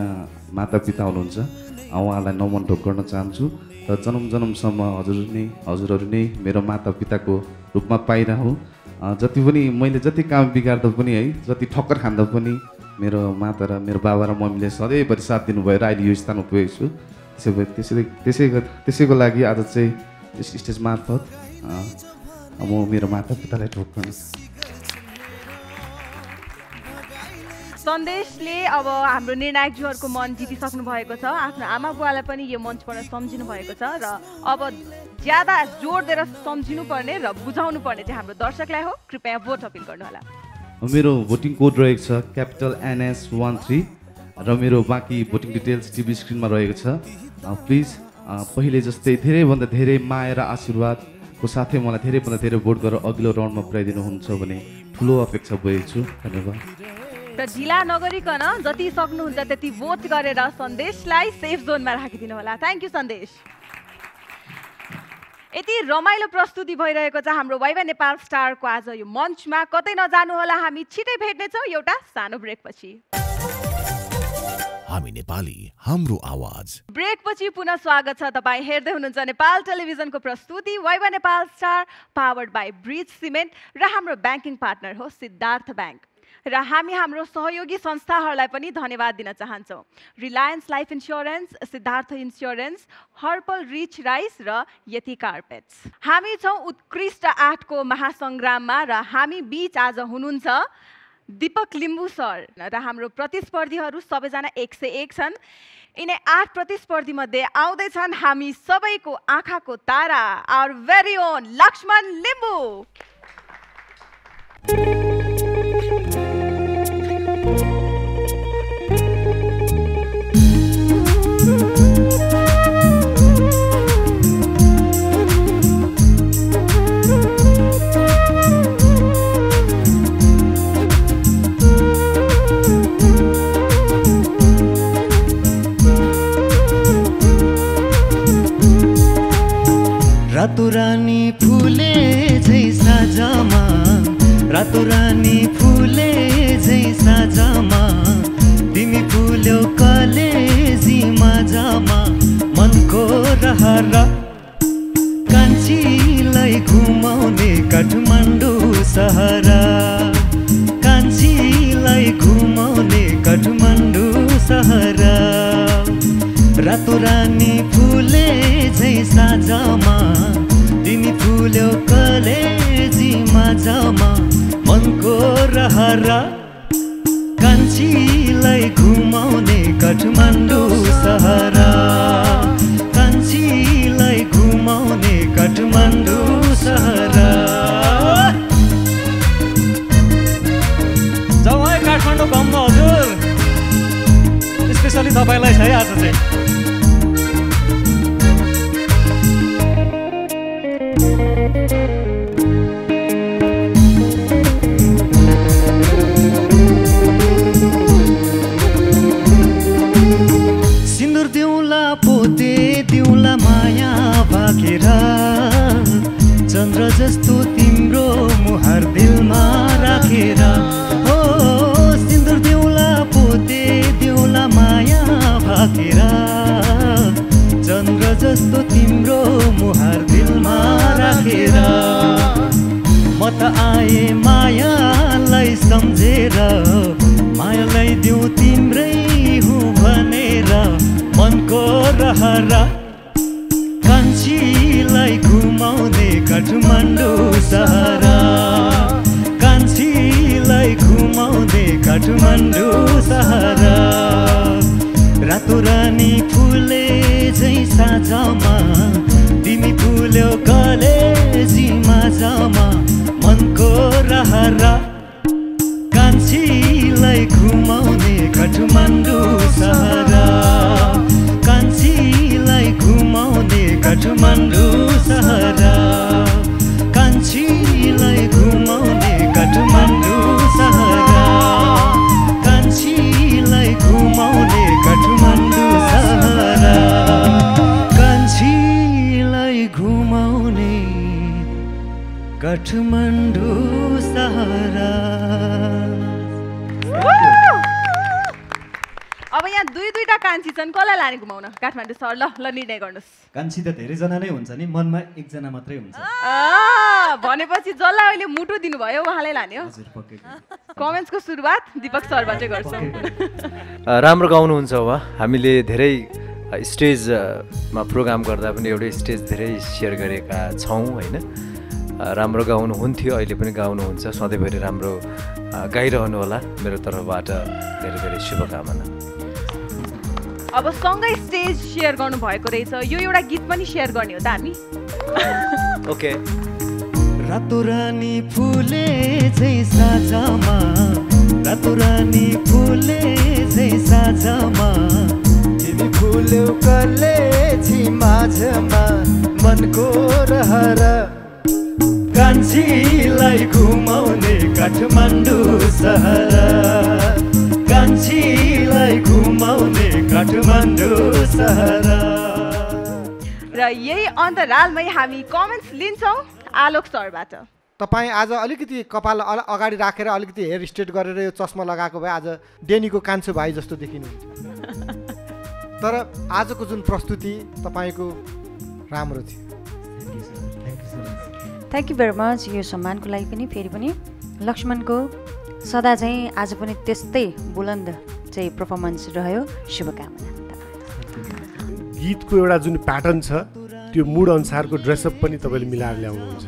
माता पिता हुनुहुन्छ उहाँलाई नमन ढोक गर्न चाहन्छु र जन्म जन्मसम्म हजुरहरू नै मेरो माता पिताको रूपमा पाइरहँ जति पनि मैले जति काम बिगार्दा पनि है जति ठक्कर खाँदा पनि मेरो माता र मेरो बाबा र मम्मीले सधैँभरि साथ दिनुभयो र अहिले यो स्थानमा पुगेको छु त्यसैको लागि आज चाहिँ यस स्टेज मार्फत म मेरो माता पितालाई ढोक्न सन्देशले अब हाम्रो निर्णायकज्यूहरूको मन जितिसक्नु भएको छ आफ्नो आमा बुवालाई पनि यो मञ्चबाट सम्झिनु भएको छ र अब ज्यादा जोड दिएर सम्झिनु पर्ने र बुझाउनु पर्ने चाहिँ हाम्रो दर्शकलाई हो कृपया भोट अपिल गर्नुहोला मेरो भोटिङ कोड रहेको छ क्यापिटल NS13 र मेरो बाँकी भोटिङ डिटेल्स टिभी स्क्रिनमा रहेको छ प्लिज पहिले जस्तै धेरैभन्दा धेरै माया र आशीर्वादको साथै मलाई धेरैभन्दा धेरै भोट गरेर अघिल्लो राउन्डमा पुर्याइदिनुहुन्छ भने ठुलो अपेक्षा बोकेको छु धन्यवाद र ढिला नगरिकन जति सक्नुहुन्छ त्यति भोट गरेर सन्देशलाई सेफ जोनमा राखिदिनु होला थ्याङ्क यू सन्देश यति रमाइलो प्रस्तुति भइरहेको छ हाम्रो वाइवा नेपाल स्टारको आज यो मञ्चमा कतै नजानु होला हामी छिटै भेट्नेछौँ एउटा सानो ब्रेकपछि हामी नेपाली हाम्रो आवाज ब्रेकपछि पुनः स्वागत छ तपाईँ हेर्दै हुनुहुन्छ नेपाल टेलिभिजनको प्रस्तुति Waiba Nepal star powered by Bridge Cement र हाम्रो ब्याङ्किङ पार्टनर हो सिद्धार्थ ब्याङ्क र हामी हाम्रो सहयोगी संस्थाहरूलाई पनि धन्यवाद दिन चाहन्छौँ Reliance Life Insurance Siddhartha Insurance हर्पल रिच राइस र यति कार्पेट्स हामी छौँ उत्कृष्ट आठको महासङ्ग्राममा र हामी बीच आज हुनुहुन्छ दीपक लिम्बू सर र हाम्रो प्रतिस्पर्धीहरू सबैजना 101 छन् यिनै 8 प्रतिस्पर्धी मध्ये आउँदैछन् हामी सबैको आँखाको तारा our very own Laxman Limbu रातो रानी फुले झै साँझमा तिमी फुल्यौ कलेजी माझमा मनको रहर कान्छीलाई घुमाउने काठमाडौँ सहर कान्छीलाई घुमाउने काठमाडौँ सहर रातो रानी फुले झै साँझमा तिमी फुल्यौ कलेजी माझमा मनको रहर कान्छीलाई घुमाउने काठमाडौँ सहर कान्छीलाई घुमाउने काठमाडौँ सहर जवाई काठमाडौँ घुम्नु हजुर स्पेसली तपाईँलाई छ है आज चाहिँ सिन्दुर दिउँला पोते दिउँला माया भागेर चन्द्र जस्तो तिम्रो मुहार दिलमा राखेर हो सिन्दुर दिउँला पोते दिउँला माया भागेर चन्द्र जस्तो तिम्रो मुहार दिलमा राखेर म त आए मायालाई सम्झेर मायालाई दिउँ तिम्रै हुँ भनेर मनको रहर कान्छीलाई घुमाउने काठमाडौँ सहर कान्छीलाई घुमाउने काठमाडौँ सहर रातो रानी फुले झै साँझमा तिमी फुल्यौ कलेजी माझमा मनको रहर कान्छीलाई घुमाउने काठमाडौँ सहर कान्छीलाई घुमाउने काठमाडौँ सहर कान्छीलाई घुमाउने काठमाडौँ सहर कान्छीलाई घुमाउने काठमाडौँ सहर कान्छीलाई घुमाउने काठमाडौँ सहर अब यहाँ दुईटा कान्छी छन् कसलाई लाने घुमाउन काठमाडौँ सहर ल ल निर्णय गर्नुहोस् कान्छी त धेरैजना नै हुन्छ नि मनमा एकजना मात्रै हुन्छ भनेपछि जसलाई अहिले मुटु दिनुभयो उहाँलाई लाने हो कमेन्ट्सको सुरुवात दीपक सरबाटै गर्छौँ राम्रो गाउनुहुन्छ उहाँ हामीले धेरै स्टेजमा प्रोग्राम गर्दा पनि एउटै स्टेज धेरै सेयर गरेका छौँ होइन राम्रो गाउनुहुन्थ्यो अहिले पनि गाउनुहुन्छ सधैँभरि राम्रो गाइरहनु होला मेरो तर्फबाट धेरै धेरै शुभकामना अब सँगै स्टेज सेयर गर्नु भएको रहेछ यो एउटा गीत पनि सेयर गर्ने हो त हामी ओके रातो रानी फुले झै साँझमा रातो रानी फुले झै साँझमा तिमी फुल्यौ कलेजी माझमा मनको रहर कान्छीलाई घुमाउने काठमाडौँ सहर कान्छीलाई घुमाउने काठमाडौँ सहर र यही अन्तरालमै हामी कमेन्ट्स लिन्छौँ आलोक सरबाट तपाईँ आज अलिकति कपाल अगाडि राखेर अलिकति हेयर स्ट्रेट गरेर यो चस्मा लगाएको भए आज डेनीको कान्छो भाइ जस्तो देखिनुहुन्छ तर आजको जुन प्रस्तुति तपाईँको राम्रो थियो थ्याङ्क यू भेरी मच यो सम्मानको लागि पनि फेरि पनि लक्ष्मणको सदा चाहिँ आज पनि त्यस्तै बुलन्द चाहिँ पर्फर्मेन्स रह्यो शुभकामना गीतको एउटा जुन प्याटर्न छ त्यो मुड अनुसारको ड्रेसअप पनि तपाईँले मिलाएर ल्याउनुहुन्छ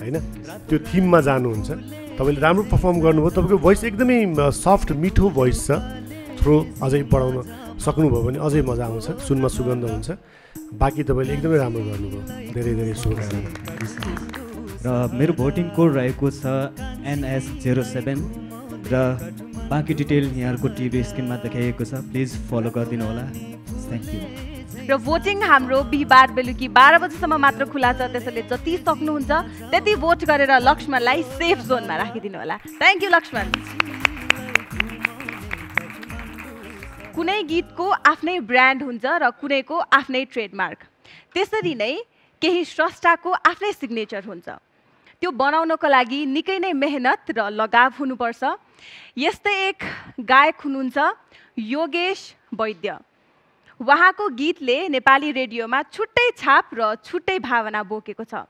होइन त्यो थिममा जानुहुन्छ तपाईँले राम्रो पर्फर्म गर्नुभयो तपाईँको भोइस एकदमै सफ्ट मिठो भोइस छ थ्रो अझै बढाउन सक्नुभयो भने अझै मजा आउँछ सुनमा सुगन्ध हुन्छ बाँकी तपाईँले एकदमै राम्रो गर्नुभयो धेरै धेरै शुभकामना र मेरो भोटिङ कोड रहेको छ NS07 र बाँकी डिटेल यहाँहरूको टिभी स्क्रिनमा देखाइएको छ प्लिज फलो गरिदिनु होला थ्याङ्क यू र भोटिङ हाम्रो बिहिबार बेलुकी 12 बजेसम्म मात्र खुला छ त्यसैले जति सक्नुहुन्छ त्यति भोट गरेर लक्ष्मणलाई सेफ जोनमा राखिदिनु होला थ्याङ्क यू लक्ष्मण कुनै गीतको आफ्नै ब्रान्ड हुन्छ र कुनैको आफ्नै ट्रेडमार्क त्यसरी नै केही स्रष्टाको आफ्नै सिग्नेचर हुन्छ त्यो बनाउनको लागि निकै नै मेहनत र लगाव हुनुपर्छ। यस्तै एक गायक हुनुहुन्छ योगेश वैद्य। उहाँको गीतले नेपाली रेडियोमा छुट्टै छाप र छुट्टै भावना बोकेको छ।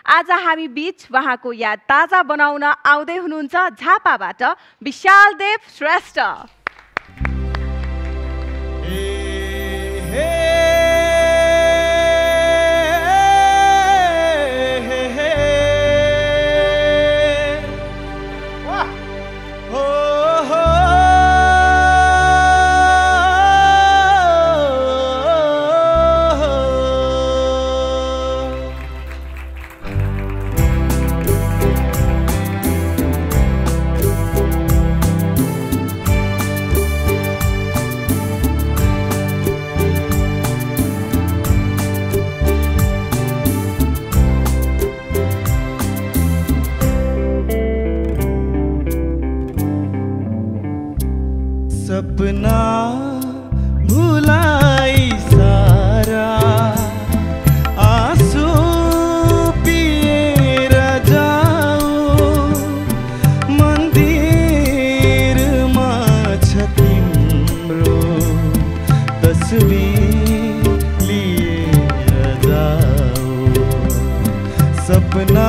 आज हामी बीच उहाँको याद ताजा बनाउन आउँदै हुनुहुन्छ झापाबाट विशाल देव श्रेष्ठ। सपना भुलाई सारा आंसू पिएर जाऊ मन्दिरमा छ तिम्रो तस्बिर लिएर जाऊ सपना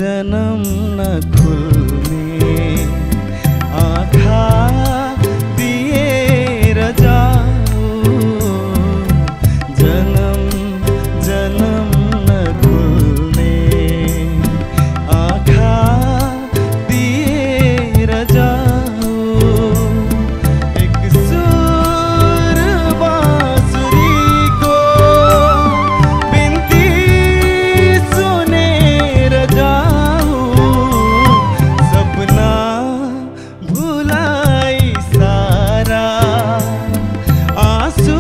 जन्म न खुल्ने आँखा दिएर जाऊ जन्म न खुल्ने आँखा दिएर जाऊ एक सुर बाँसुरीको बिन्ती सुनेर जाऊ सपना भुलाई सारा आँसु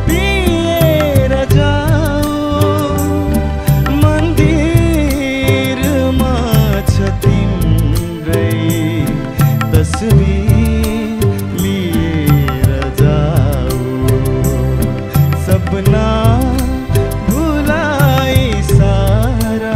पिएर जाऊ मन्दिरमा छ तिम्रै तस्बिर लिएर जाऊ सपना भुलाई सारा।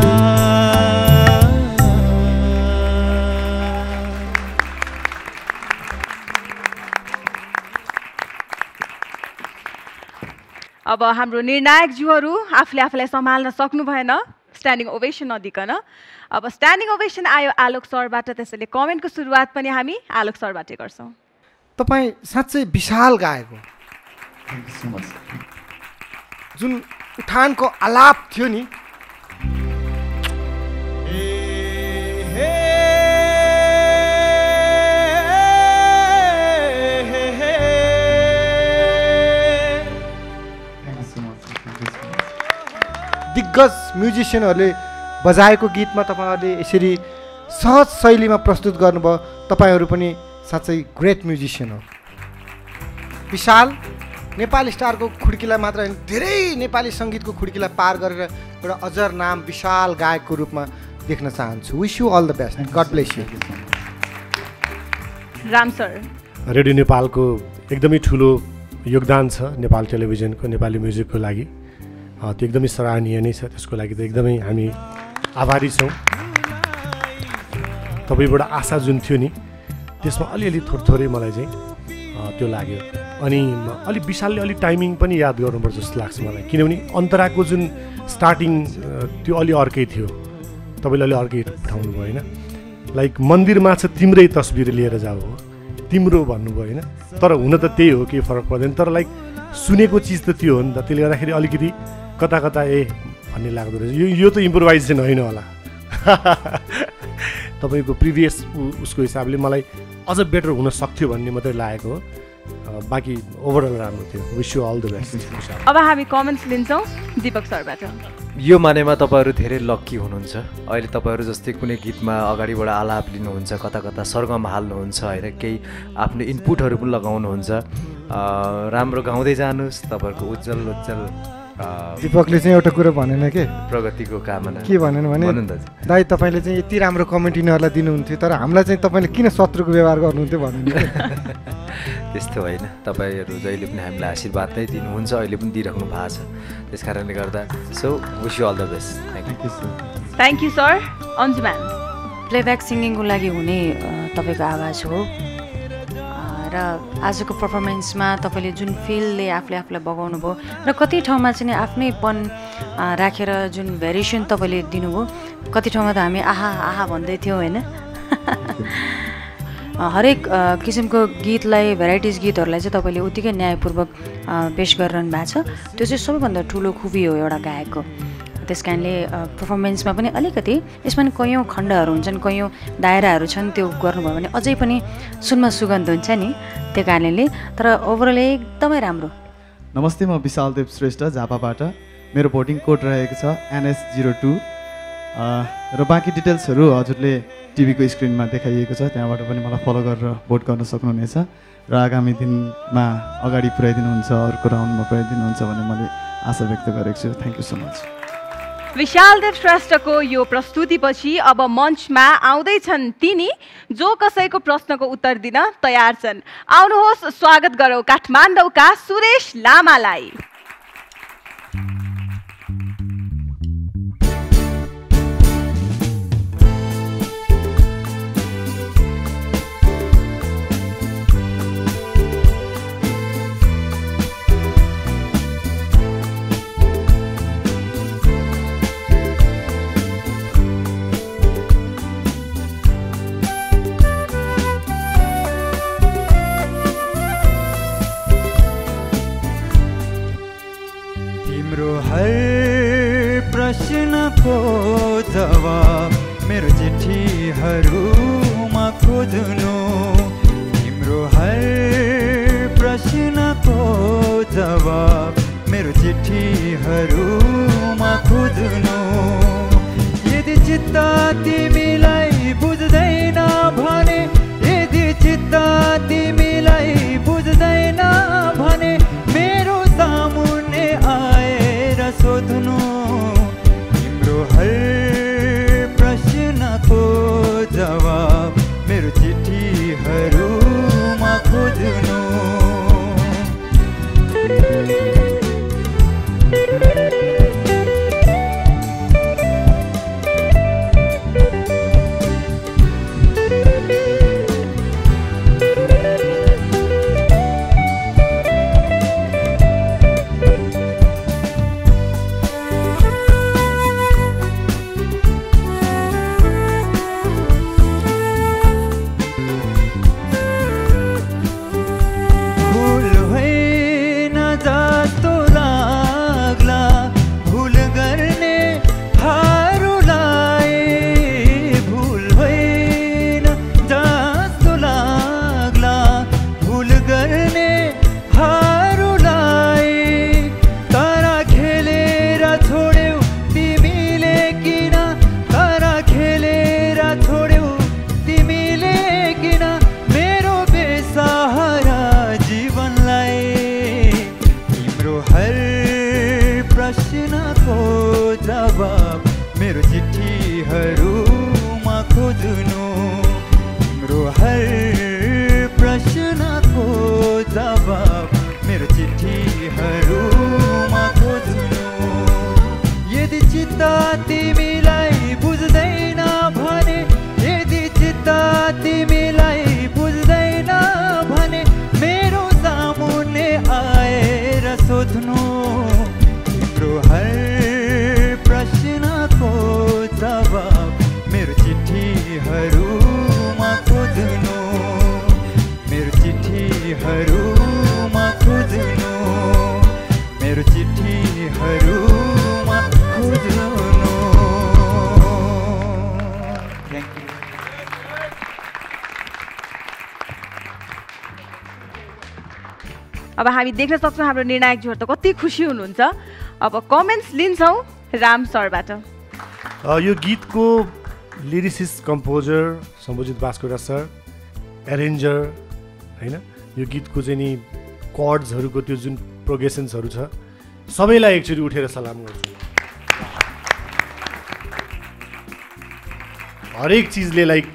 अब हाम्रो निर्णायक ज्यूहरू आफूले आफूलाई सम्हाल्न सक्नु भएन स्ट्यान्डिङ ओभेसन नदिकन। अब स्ट्यान्डिङ ओभेसन आयो आलोक सरबाट, त्यसैले कमेन्टको सुरुवात पनि हामी आलोक सरबाटै गर्छौँ। तपाईँ साँच्चै विशाल गायक हो। जुन उठानको आलाप थियो नि दिग्गज म्युजिसियनहरूले बजाएको गीतमा तपाईँहरूले यसरी सहज शैलीमा प्रस्तुत गर्नुभयो। तपाईँहरू पनि साँच्चै ग्रेट म्युजिसियन हो। विशाल नेपाली स्टारको खुड्कीलाई मात्र होइन, धेरै नेपाली सङ्गीतको खुड्कीलाई पार गरेर एउटा अजर नाम विशाल गायकको रूपमा देख्न चाहन्छु। Wish you all the best. God bless you. Ram sir, radio नेपालको एकदमै ठुलो योगदान छ नेपाल टेलिभिजनको नेपाली म्युजिकको लागि। त्यो एकदमै सराहनीय नै छ। त्यसको लागि त एकदमै हामी आभारी छौँ। तपाईँबाट आशा जुन थियो नि त्यसमा अलिअलि थोरै मलाई चाहिँ त्यो लाग्यो। अनि अलिक विशालले अलिक टाइमिङ पनि याद गर्नुपर्छ जस्तो लाग्छ मलाई, किनभने अन्तराको जुन स्टार्टिङ त्यो अलि अर्कै थियो, तपाईँले अलि अर्कै उठाउनु भयो होइन। लाइक मन्दिरमा छ तिम्रै तस्बिर लिएर जाऊ हो, तिम्रो भन्नुभयो होइन। तर हुन त त्यही हो, केही फरक पर्दैन। तर लाइक सुनेको चिज त त्यो हो नि त, त्यसले गर्दाखेरि अलिकति कता कता भन्ने लाग्दो रहेछ। यो त इम्प्रोभाइजेसन होइन होला। तपाईँको प्रिभियस उसको हिसाबले मलाई अझ बेटर हुन सक्थ्यो भन्ने मात्रै लागेको हो। बाँकी ओभरअल राम्रो थियो। Wish you all the best. अब हामी कमेन्ट्स लिन्छौँ दिपक सरबाट। यो मानेमा तपाईँहरू धेरै लक्की हुनुहुन्छ। अहिले तपाईँहरू जस्तै कुनै गीतमा अगाडिबाट आलाप लिनुहुन्छ, कता कता सरगम हाल्नुहुन्छ होइन, केही आफ्नो इनपुटहरू पनि लगाउनुहुन्छ। राम्रो गाउँदै जानुहोस्, तपाईँहरूको उज्जवल दीपकले चाहिँ एउटा कुरो भनेन के प्रगतिको कामना के भनेन भने दाइ तपाईँले चाहिँ यति राम्रो कमेन्ट यिनीहरूलाई दिनुहुन्थ्यो तर हामीलाई चाहिँ तपाईँले किन शत्रुको व्यवहार गर्नुहुन्थ्यो भन्नु। त्यस्तो होइन, तपाईँहरू जहिले पनि हामीलाई आशीर्वाद नै दिनुहुन्छ, अहिले पनि दिइराख्नु भएको छ। त्यस कारणले गर्दा so wish you all the best. Thank you. Thank you sir. Anju ma'am, playback सिङ्गिङको लागि हुने तपाईँको आवाज हो र आजको पर्फर्मेन्समा तपाईँले जुन फिलले आफूलाई बगाउनु भयो र कति ठाउँमा चाहिँ आफ्नैपन राखेर जुन भेरिएसन तपाईँले दिनुभयो, कति ठाउँमा त हामी आहा आहा भन्दै थियौँ होइन। हरेक किसिमको गीतलाई, भेराइटिज गीतहरूलाई चाहिँ तपाईँले उत्तिकै न्यायपूर्वक पेस गरिरहनु भएको छ। त्यो चाहिँ सबैभन्दा ठुलो खुबी हो एउटा गायकको। त्यस कारणले पर्फर्मेन्समा पनि अलिकति यसमा नि कैयौँ खण्डहरू हुन्छन्, कैयौँ दायराहरू छन्, त्यो गर्नुभयो भने अझै पनि सुनमा सुगन्ध हुन्छ नि, त्यो कारणले। तर ओभरअल एकदमै राम्रो। नमस्ते, म विशालदेव श्रेष्ठ झापाबाट। मेरो भोटिङ कोड रहेको छ NS02 र बाँकी डिटेल्सहरू हजुरले टिभीको स्क्रिनमा देखाइएको छ, त्यहाँबाट पनि मलाई फलो गरेर भोट गर्न सक्नुहुनेछ र आगामी दिनमा अगाडि पुर्याइदिनुहुन्छ, अर्को राउन्डमा पुर्याइदिनुहुन्छ भन्ने मैले आशा व्यक्त गरेको छु। Thank you so much. Bishaldev श्रेष्ठको यो प्रस्तुतिपछि अब मञ्चमा आउँदैछन् तिनी जो कसैको प्रश्नको उत्तर दिन तयार छन्। आउनुहोस्, स्वागत गरौँ काठमाडौँका सुरेश लामालाई। प्रश्नको जवाब मेरो चिठीहरूमा खोज्नु, तिम्रो हर प्रश्नको जवाब मेरो चिठीहरूमा खोज्नु। यदि चित्त तिमीलाई बुझ्दैन भने, यदि चित्त तिमीलाई बुझ्दैन भने मेरो सामुन्ने आएर सोध्नु, हर प्रश्नको जवाब मेरो चिठीहरूमा खोज्नु। अब हामी देख्न सक्छौँ हाम्रो निर्णायक ज्यूहरू त कति खुसी हुनुहुन्छ। अब कमेन्ट्स लिन्छौँ, राम सरबाट। यो गीतको lyricist composer Sambhojit Baskota sir, arranger होइन, यो गीतको चाहिँ नि कर्ड्सहरूको त्यो जुन प्रोग्रेसन्सहरू छ सबैलाई एक्चुअली उठेर सलाम गर्छु। हरेक चिजले लाइक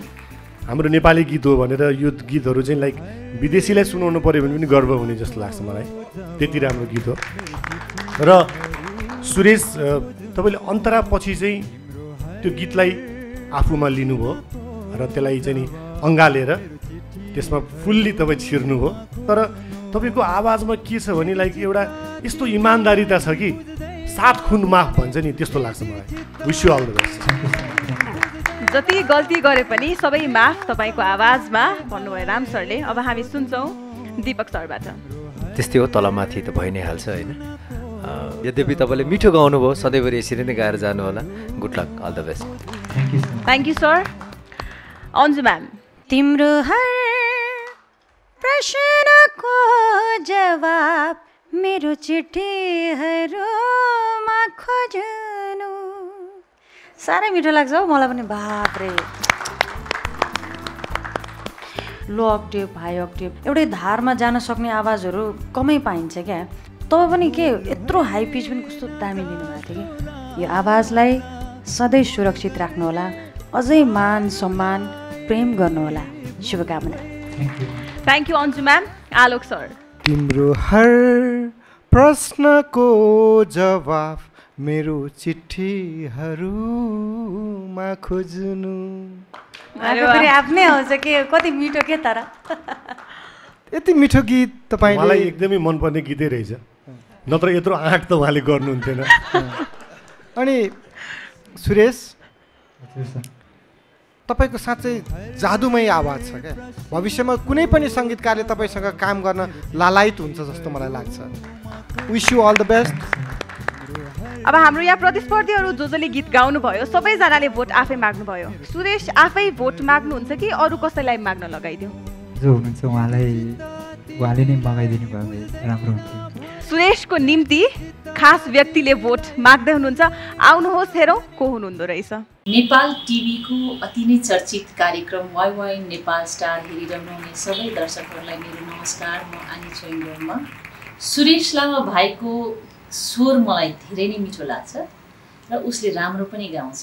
हाम्रो नेपाली गीत हो भनेर यो गीतहरू चाहिँ लाइक विदेशीलाई सुनाउनु पऱ्यो भने पनि गर्व हुने जस्तो लाग्छ मलाई, त्यति राम्रो गीत हो। र सुरेश तपाईँले अन्तरा पछि चाहिँ त्यो गीतलाई आफूमा लिनुभयो र त्यसलाई चाहिँ नि अँगालेर त्यसमा फुल्ली तपाईँ छिर्नुभयो। तर तपाईँको आवाजमा के छ भने लाइक एउटा यस्तो इमान्दारिता छ कि 7 खुन माफ भन्छ नि, त्यस्तो लाग्छ मलाई। Wish you all the best. जति गल्ती गरे पनि सबै माफ तपाईँको आवाजमा भन्नुभयो राम सरले। अब हामी सुन्छौँ दीपक सरबाट। त्यस्तै हो, तलमाथि त भइ नै हाल्छ होइन। यद्यपि तपाईँले मिठो गाउनुभयो, सधैँभरि यसरी नै गाएर जानु होला। Good luck, all the best. Thank you sir. Anju ma'am. तिम्रो हर प्रश्नको जवाब मेरो चिठीहरूमा खोज्नु। साह्रै मिठो लाग्छ हौ मलाई पनि। बाप्रे, लो अक्टेभ, हाई अक्टेभ, एउटै धारमा जान सक्ने आवाजहरू कमै पाइन्छ क्या। तपाईँ पनि के यत्रो हाई पिच पनि कस्तो दामी लिनुभएको थियो कि। यो आवाजलाई सधैँ सुरक्षित राख्नुहोला, अझै मान सम्मान प्रेम गर्नुहोला। शुभकामना। Thank you Anju ma'am. Alok sir. तिम्रो हर प्रश्नको जवाफ मेरो चिठीहरूमा खोज्नु। आफ्नै आउँछ के, कति मिठो के। तर यति मिठो गीत तपाईँ मलाई एकदमै मनपर्ने गीतै रहेछ, नत्र यत्रो आँट त उहाँले गर्नुहुन्थेन। अनि सुरेश, तपाईँको साँच्चै जादुमय आवाज छ क्या। भविष्यमा कुनै पनि सङ्गीतकारले तपाईँसँग काम गर्न लालायित हुन्छ जस्तो मलाई लाग्छ। Wish you all the best. अब हाम्रो यहाँ प्रतिस्पर्धीहरू जसले गीत गाउनुभयो सबैजनाले भोट आफै माग्नुभयो। सुरेश आफै भोट माग्नुहुन्छ कि अरू कसैलाई माग्न लगाइदियो? जो हुनुहुन्छ उहाँले नै मगाइदिनु भयो भने राम्रो हुन्थ्यो। सुरेशको निम्ति खास व्यक्तिले भोट माग्दै हुनुहुन्छ। आउनुहोस् हेरौँ को हुनुहुँदो रहेछ। नेपाल टिभीको अति नै चर्चित कार्यक्रम वाइ नेपाल स्टार हेरिरहनुहुने सबै दर्शकहरूलाई मेरो नमस्कार। म आनी छोइङमा। सुरेश लामा भाइको स्वर मलाई धेरै नै मिठो लाग्छ र उसले राम्रो पनि गाउँछ।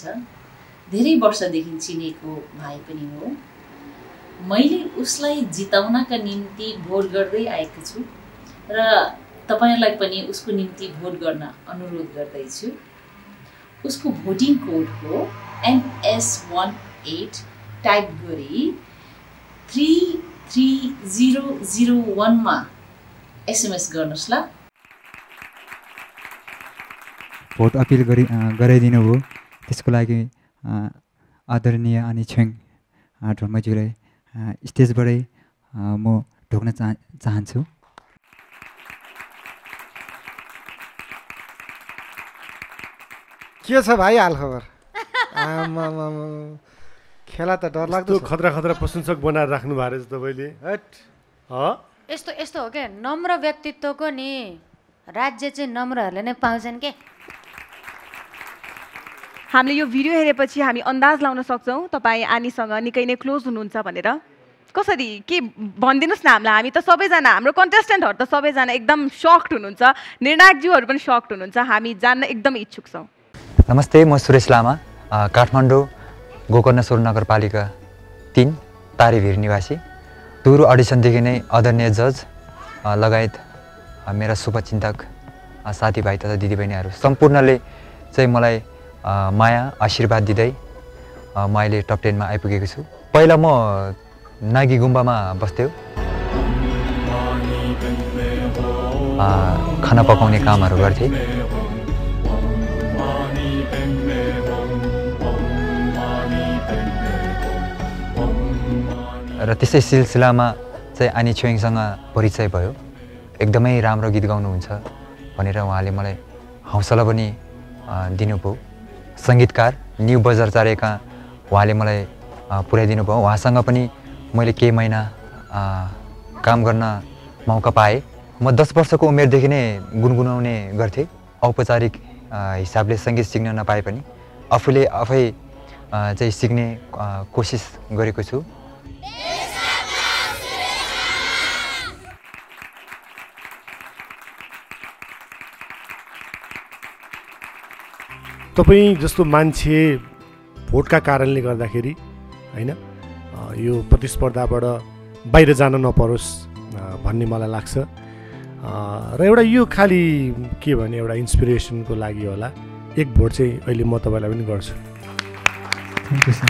धेरै वर्षदेखि चिनेको भाइ पनि हो। मैले उसलाई जिताउनका निम्ति भोट गर्दै आएको छु र तपाईहरुलाई पनि उसको निम्ति भोट गर्न अनुरोध गर्दैछु। उसको भोटिङ कोड हो NS18 टाइप गरी 33001 मा SMS गर्नुस् ल। भोट अपिल गराइदिनु हो, त्यसको लागि आदरणीय आनी छोइङ ढोलमाज्यूलाई स्टेजबाटै म ढोक्न चाहन्छु। के छ भाइ हालखबर? खेला त डर लाग्दो खतरा खतरा प्रशंसक बनाएर राख्नु भएको रहेछ तपाईँले। यस्तो यस्तो हो क्या, नम्र व्यक्तित्वको नि राज्य चाहिँ नम्रहरूले नै पाउँछन् के। हामीले यो भिडियो हेरेपछि हामी अन्दाज लाउन सक्छौँ तपाईँ आनीसँग निकै नै क्लोज हुनुहुन्छ भनेर। कसरी के भनिदिनुहोस् न हामीलाई। हामी त सबैजना, हाम्रो कन्टेस्टेन्टहरू त सबैजना एकदम सक्ड हुनुहुन्छ, निर्णायकज्यूहरू पनि सक्ड हुनुहुन्छ। हामी जान्न एकदम इच्छुक छौँ। नमस्ते, म सुरेश लामा, काठमाडौँ गोकर्णेश्वर नगरपालिका 3 तारेभिर निवासी। सुरु अडिसनदेखि नै आदरणीय जज लगायत मेरा शुभचिन्तक साथीभाइ तथा दिदीबहिनीहरू सम्पूर्णले चाहिँ मलाई माया आशीर्वाद दिँदै म अहिले टप 10 मा आइपुगेको छु। पहिला म नागी गुम्बामा बस्थ्यो, खाना पकाउने कामहरू गर्थेँ। र त्यसै सिलसिलामा चाहिँ आनी छोइङसँग परिचय भयो। एकदमै राम्रो गीत गाउनुहुन्छ भनेर उहाँले मलाई हौसला पनि दिनुभयो। सङ्गीतकार न्यू बजारचारेका उहाँले मलाई पुर्याइदिनु भयो। उहाँसँग पनि मैले केही महिना काम गर्न मौका पाएँ। म 10 वर्षको उमेरदेखि नै गुनगुनाउने गर्थेँ। औपचारिक हिसाबले सङ्गीत सिक्न नपाए पनि आफूले आफै चाहिँ सिक्ने कोसिस गरेको छु। तपाईँ जस्तो मान्छे भोटका कारणले गर्दाखेरि होइन यो प्रतिस्पर्धाबाट बाहिर जान नपरोस् भन्ने मलाई लाग्छ र एउटा यो खालि के भने एउटा इन्सपिरेसनको लागि होला। एक भोट चाहिँ अहिले म तपाईँलाई पनि गर्छु। Thank you sir.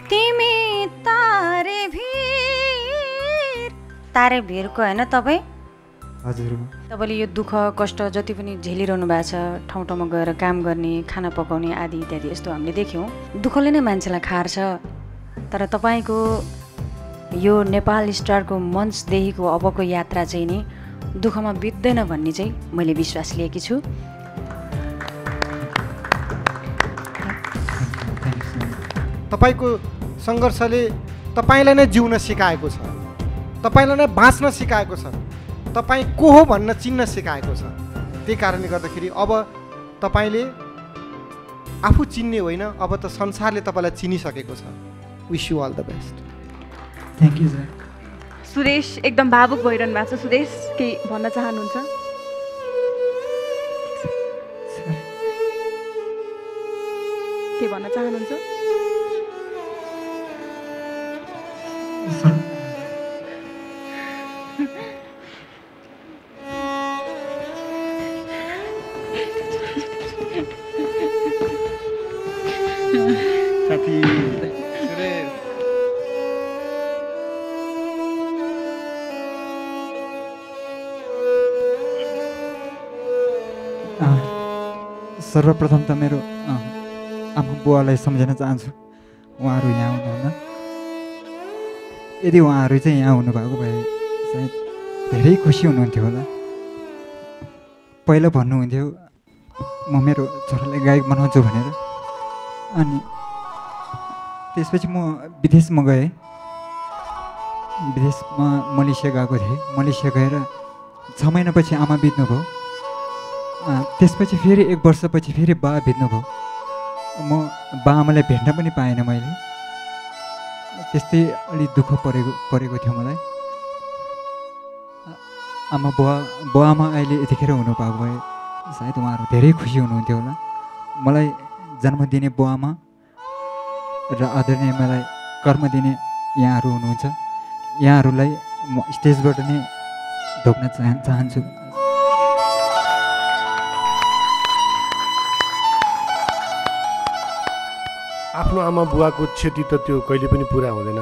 तिमी तारे भिर तारे भिरको होइन तपाईँ? हजुर। तपाईँले यो दुःख कष्ट जति पनि झेलिरहनु भएको छ, ठाउँ ठाउँमा गएर काम गर्ने, खाना पकाउने आदि इत्यादि यस्तो हामीले देख्यौँ। दुःखले नै मान्छेलाई खार्छ, तर तपाईँको यो नेपाल स्टारको मञ्चदेखिको अबको यात्रा चाहिँ नि दुःखमा बित्दैन भन्ने चाहिँ मैले विश्वास लिएकी छु। तपाईँको सङ्घर्षले तपाईँलाई नै जिउन सिकाएको छ, तपाईँलाई नै बाँच्न सिकाएको छ, तपाईँ को हो भन्न चिन्न सिकाएको छ। त्यही कारणले गर्दाखेरि अब तपाईँले आफू चिन्ने होइन, अब त संसारले तपाईँलाई चिनिसकेको छ। Wish you all the best. Thank you sir. Suresh एकदम भावुक भइरहनु भएको छ। सुरेश के भन्न चाहनुहुन्छ? के भन्न चाहनुहुन्छ? सर्वप्रथम त मेरो आमा बुवालाई सम्झन चाहन्छु। उहाँहरू यहाँ हुनुहुन्न। यदि उहाँहरू चाहिँ यहाँ हुनुभएको भए सायद धेरै खुसी हुनुहुन्थ्यो होला। पहिला भन्नुहुन्थ्यो म मेरो छोरालाई गायक बनाउँछु भनेर, अनि त्यसपछि म विदेशमा गएँ। विदेशमा मलेसिया गएको थिएँ। मलेसिया गएर 6 महिनापछि आमा बित्नुभयो। त्यसपछि फेरि 1 वर्षपछि फेरि बा बित्नुभयो। म बा आमालाई भेट्न पनि पाएन मैले। त्यस्तै अलि दुःख परेको थियो मलाई। आमा बुवा आमा अहिले यतिखेर हुनु पाएको भए सायद उहाँहरू धेरै खुसी हुनुहुन्थ्यो होला। मलाई जन्म दिने बुवा आमा र आदरणीय मलाई कर्म दिने यहाँहरू हुनुहुन्छ। यहाँहरूलाई म स्टेजबाट नै ढोक्न चाहन्छु। आफ्नो आमा बुवाको क्षति त त्यो कहिले पनि पुरा हुँदैन,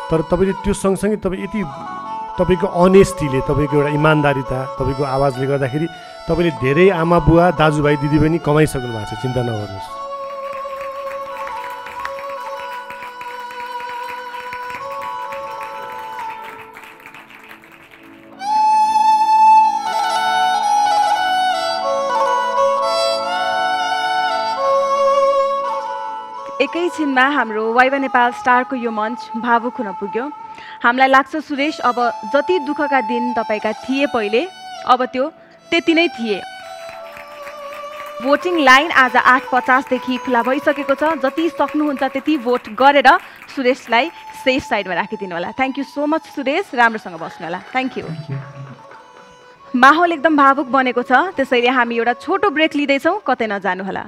तर तपाईँले त्यो सँगसँगै तपाईँ यति तपाईँको अनेस्टीले, तपाईँको एउटा इमान्दारिता, तपाईँको आवाजले गर्दाखेरि तपाईँले धेरै आमा बुवा दाजुभाइ दिदीबहिनी कमाइसक्नु भएको छ। चिन्ता नगर्नुहोस्। एकैछिनमा हाम्रो वाइवा नेपाल स्टारको यो मञ्च भावुक हुन पुग्यो। हामीलाई लाग्छ सुरेश, अब जति दुःखका दिन तपाईँका थिए पहिले, अब त्यो त्यति नै थिए। भोटिङ लाइन आज 8:50 देखि खुला भइसकेको छ। जति सक्नुहुन्छ त्यति भोट गरेर सुरेशलाई सेफ साइडमा राखिदिनु होला। Thank you so much Suresh, राम्रोसँग बस्नु होला। Thank you. माहौल एकदम भावुक बनेको छ, त्यसैले हामी एउटा छोटो ब्रेक लिँदैछौँ, कतै नजानु होला।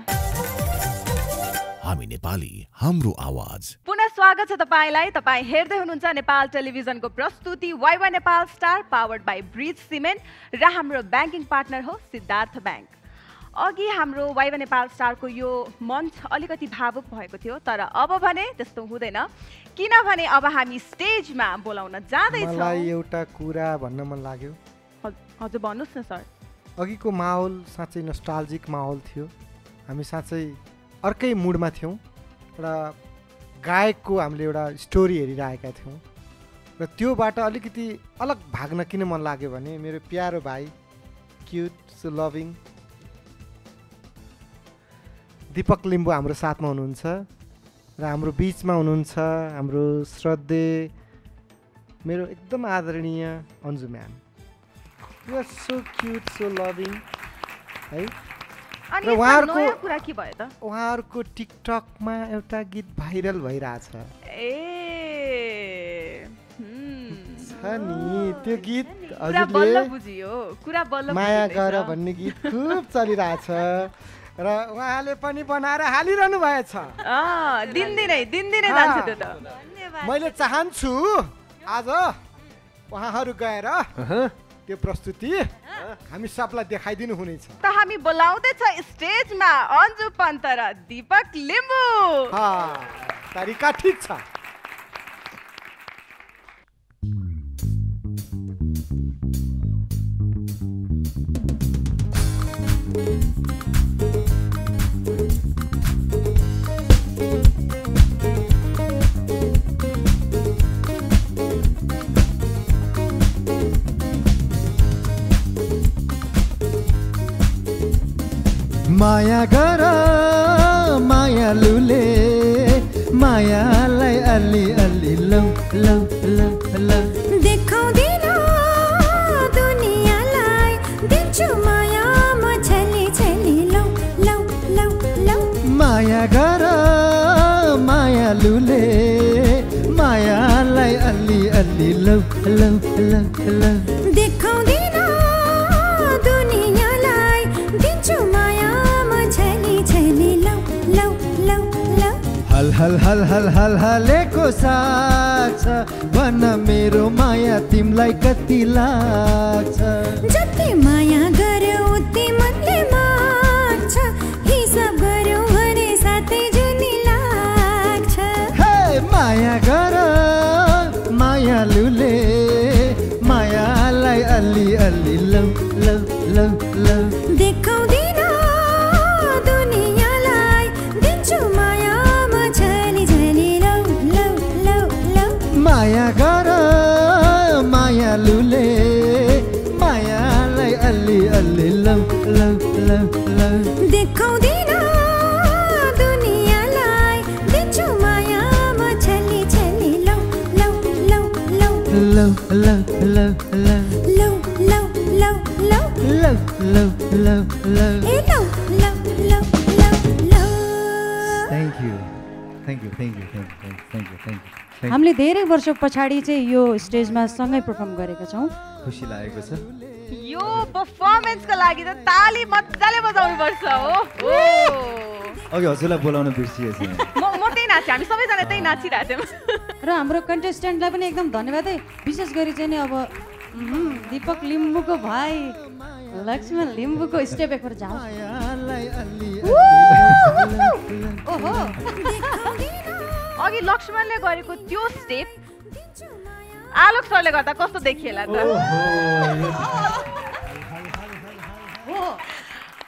हामी नेपाली, हाम्रो आवाज। पुनः स्वागत छ तपाईलाई। तपाईँ हेर्दै हुनुहुन्छ नेपाल टेलिभिजनको प्रस्तुति Waiba Nepal star, powered by Bridge Cement, र हाम्रो ब्याङ्किङ पार्टनर हो सिद्धार्थ ब्याङ्क। अघि हाम्रो वाइवा नेपाल स्टारको यो मञ्च अलिकति भावुक भएको थियो, तर अब भने त्यस्तो हुँदैन, किनभने अब हामी स्टेजमा बोलाउन जाँदैछौँ। मलाई एउटा कुरा भन्न मन लाग्यो। हजुर भन्नुहोस् न सर। अघिको माहौल साँच्चै नस्टाल्जिक माहौल थियो। हामी साँच्चै अर्कै मुडमा थियौँ। एउटा गायकको हामीले एउटा स्टोरी हेरिरहेका थियौँ र त्योबाट अलिकति अलग भाग्न किन मन लाग्यो भने मेरो प्यारो भाइ, cute, so loving Deepak Limbu हाम्रो साथमा हुनुहुन्छ र हाम्रो बिचमा हुनुहुन्छ हाम्रो श्रद्धेय मेरो एकदम आदरणीय Anju ma'am. You are so cute, so loving है अनि र यसमा उहाँहरूको नयाँ कुरा के भयो त उहाँहरूको टिकटकमा एउटा गीत भाइरल भइरहेछ छ नि त्यो गीत हजुरले माया गर भन्ने गीत खुब चलिरहेछ र उहाँले पनि बनाएर हालिरहनु भएछ दिनदिनै जान्छ त्यो त मैले चाहन्छु आज उहाँहरू गएर त्यो प्रस्तुति हामी सबलाई देखाइदिनु हुनेछ त हामी बोलाउँदैछ स्टेजमा अन्जु पन्त र दीपक लिम्बू तरिका ठिक छ माया गर मायालुले मायालाई अलि अलि लौ लौ लौ लौ देखाउँदिन दुनियाँलाई दिन्छु माया म छली छली लौ लौ लौ लौ माया गर मायालुले मायालाई अलि अलि लौ लौ लौ लौ देखाउँदिन दुनियाँलाई दिन्छु माया हल हल हल हल हल हलेको साथ छ भन मेरो माया तिमीलाई कति लाग्छ जति माया गर्यो उति मनले माग्छ हिसाब गर्यो भने साथै जुनी लाग्छ हे माया गर मायालुले मायालाई अलि अलि लौ लौ लौ लौ देखाउँदिन माया गर मायालुले मायालाई अलि अलि लौ लौ लौ लौ देखाउँदिन दुनियाँलाई दिन्छु माया म छली छली लौ लौ लौ लौ लौ लौ लौ लौ लौ लौ लौ लौ लौ लौ लौ लौ ए लौ लौ लौ लौ लौ thank you thank you thank you thank you thank you thank you हामीले धेरै वर्ष पछाडि चाहिँ यो स्टेजमा सँगै परफर्म गरेका छौँ खुसी लागेको छ यो परफर्मेन्सको लागि त ताली मजाले बजाउनु पर्छ हो अघि हजुरलाई बोलाउन बिर्सिएछु म त्यही नाचे हामी सबैजना त्यही नाचिरहेको थियौँ र हाम्रो कन्टेस्टेन्टलाई पनि एकदम धन्यवाद है विशेष गरी चाहिँ नि अब दीपक लिम्बूको भाइ लक्ष्मण लिम्बूको स्टेप एकपल्ट जाऊ ओहो अघि लक्ष्मणले गरेको त्यो स्टेप आलोक सरले गर्दा कस्तो देखिएला त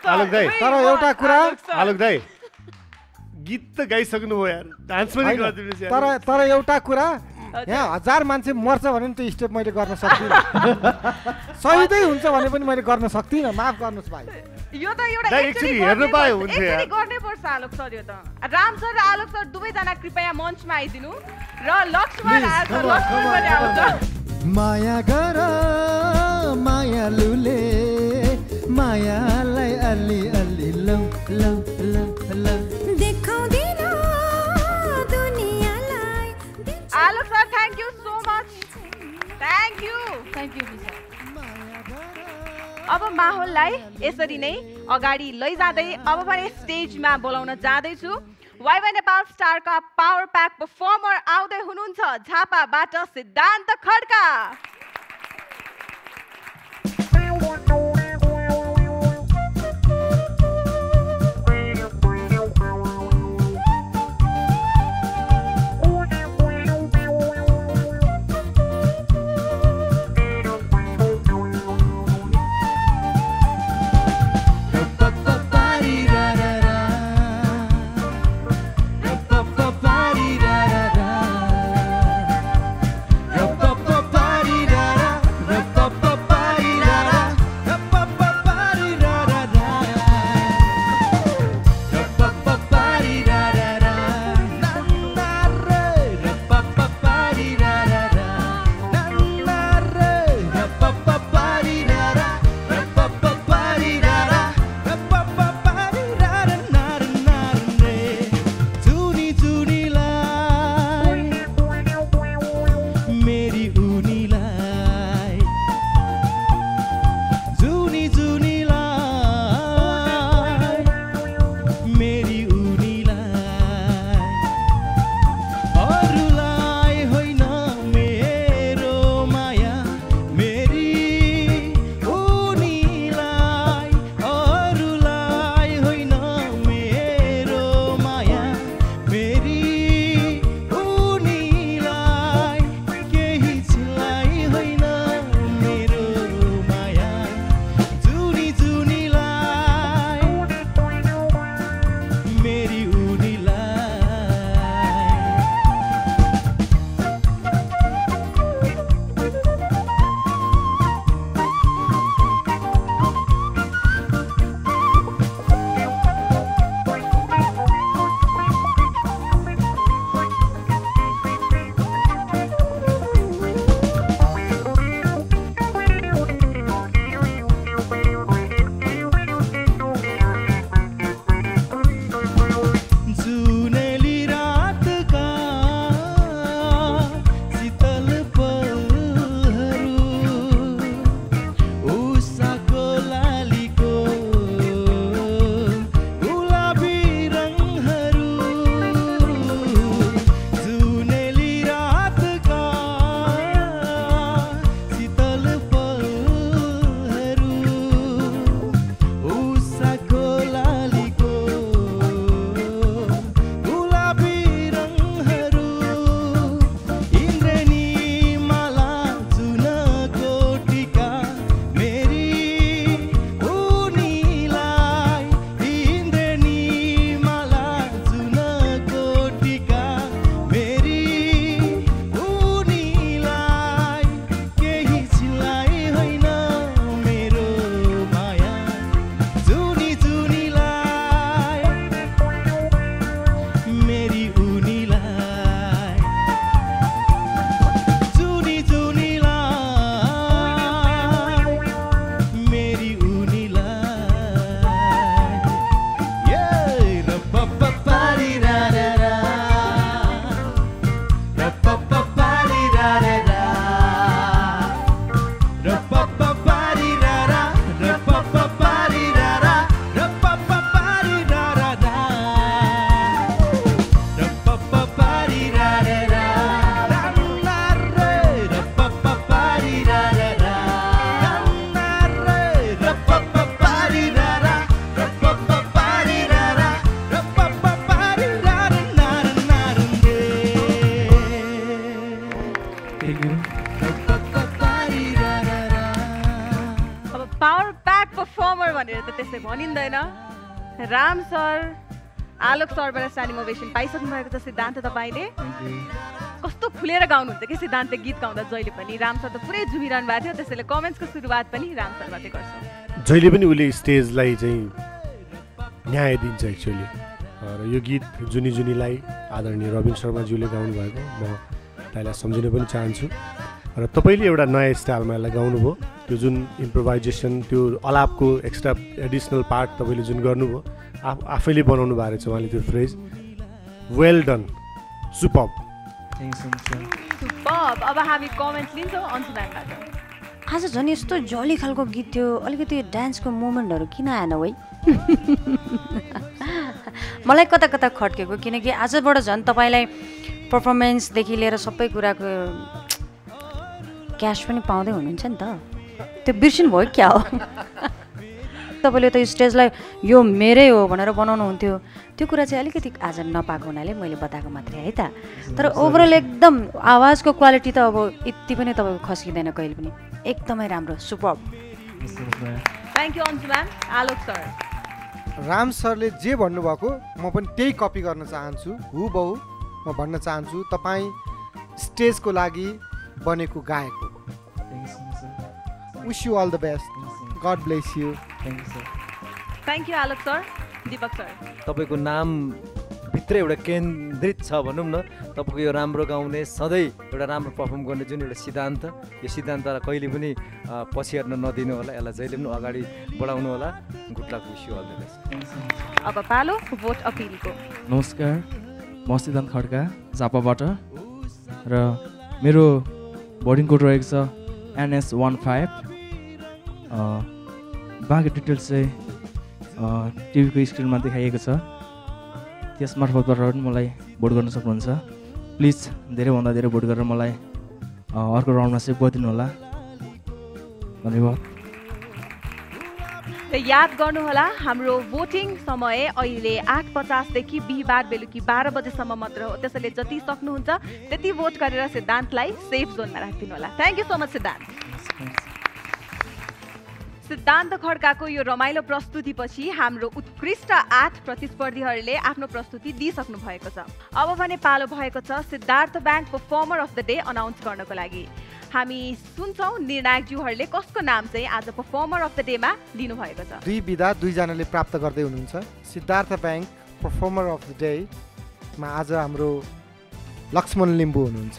आलोक दाइ तर एउटा कुरा आलोक दाइ गीत त गाइसक्नु भयो यार डान्स पनि गरिदिनुहोस् यार तर एउटा कुरा यहाँ 1000 मान्छे मर्छ भने त्यो स्टेप मैले गर्न सक्दिनँ सहितै हुन्छ भने पनि मैले गर्न सक्दिनँ माफ गर्नुहोस् भाइ यो त एउटा एक्चुअली हेर्नु पाए हुन्छ यार गर्नै पर्छ आलोक सर यो त राम सर र आलोक सर दुवैजना कृपया मञ्चमा आइदिनु र लक्ष्मण पनि आउँछ माया गर मायालुले मायालाई अलि अलि लौ लौ लौ लौ देखाउँदिन दुनियाँलाई Alok sir thank you so much thank you अब माहौललाई यसरी नै अगाडि लैजाँदै अब भने स्टेजमा बोलाउन जाँदैछु वाइवा नेपाल स्टारका पावर प्याक परफर्मर आउँदै हुनुहुन्छ झापाबाट Siddhant Khadka Party power pack performer भनेर त त्यसै भनिँदैन। राम सर, आलोक सरबाट स्ट्यान्डिङ ओभेसन पाइसक्नु भएको छ। सिद्धान्त तपाईँले कस्तो खुलेर गाउनुहुन्छ कि सिद्धान्त गीत गाउँदा जहिले पनि। राम सर त पुरै झुमिरहनु भएको थियो, त्यसैले कमेन्ट्सको सुरुवात पनि राम सरबाटै गर्छौँ। जहिले पनि उसले स्टेजलाई चाहिँ न्याय दिन्छ एक्चुअली। र यो गीत जुनी जुनीलाई आदरणीय रविन शर्माज्यूले गाउनुभएको म त्यसलाई सम्झिन पनि चाहन्छु। र तपाईँले एउटा नयाँ स्टाइलमा यसलाई गाउनुभयो। त्यो जुन इम्प्रोभाइजेसन, त्यो अलापको एक्स्ट्रा एडिसनल पार्ट तपाईँले जुन गर्नुभयो, आफैले बनाउनु भएको रहेछ उहाँले त्यो phrase. Well done, superb. Superb. अब हामी कमेन्ट लिन्छौँ अन्सुम्यानबाट। आज झन् यस्तो जली खालको गीत थियो, अलिकति डान्सको मोमेन्टहरू किन आएन है? मलाई कता कता खट्केको, किनकि आजबाट झन् तपाईँलाई पर्फर्मेन्सदेखि लिएर सबै कुराको क्यास पनि पाउँदै हुनुहुन्छ नि त। त्यो बिर्सिनु भयो क्या हो? तपाईँले त स्टेजलाई यो मेरै हो भनेर बनाउनु हुन्थ्यो। त्यो कुरा चाहिँ अलिकति आज नपाएको हुनाले मैले बताएको मात्रै है त। तर ओभरअल एकदम आवाजको क्वालिटी त अब यति पनि तपाईँको खस्किँदैन कहिले पनि। एकदमै राम्रो, superb. Thank you Anshuman. Alok sir, Ram सरले जे भन्नुभएको म पनि त्यही कपी गर्न चाहन्छु। हुबहु म भन्न चाहन्छु, तपाईँ स्टेजको लागि बनेको गायक हो। Wish you all the best. God bless you. Thank you Alok sir. Deepak sir, तपाईँको नाम भित्रै एउटा केन्द्रित छ भनौँ न। तपाईँको यो राम्रो गाउने, सधैँ एउटा राम्रो पर्फर्म गर्ने जुन एउटा सिद्धान्त, यो सिद्धान्तलाई कहिले पनि पछि हट्न नदिनु होला। यसलाई जहिले पनि अगाडि बढाउनु होला। Good luck, wish you all the best. अब पालो भोट अपिलको। नमस्कार, म सिद्धान्त खड्का झापाबाट र मेरो बोर्डिङ कोड रहेको छ NS15। बाँकी डिटेल्स चाहिँ टिभीको स्क्रिनमा देखाइएको छ, त्यस मार्फतबाट पनि मलाई भोट गर्न सक्नुहुन्छ। प्लिज धेरैभन्दा धेरै भोट गरेर मलाई अर्को राउन्डमा चाहिँ गइदिनु होला। धन्यवाद। याद गर्नुहोला, हाम्रो भोटिङ समय अहिले 8:50 देखि बिहिबार बेलुकी 12 बजेसम्म मात्र हो। त्यसैले जति सक्नुहुन्छ त्यति भोट गरेर सिद्धान्तलाई सेफ जोनमा राखिदिनु होला। थ्याङ्क यू सो मच सिद्धान्त। सिद्धान्त खड्काको यो रमाइलो प्रस्तुतिपछि हाम्रो उत्कृष्ट 8 प्रतिस्पर्धीहरूले आफ्नो प्रस्तुति दिइसक्नु भएको छ। अब भने पालो भएको छ Siddhartha bank performer of the day announce गर्नको लागि। हामी सुन्छौँ निर्णायकज्यूहरूले कसको नाम चाहिँ आज पर्फर्मर अफ द डेमा लिनुभएको छ। 2 विधा 2 जनाले प्राप्त गर्दै हुनुहुन्छ। Siddhartha bank performer of the डेमा आज हाम्रो लक्ष्मण लिम्बू हुनुहुन्छ।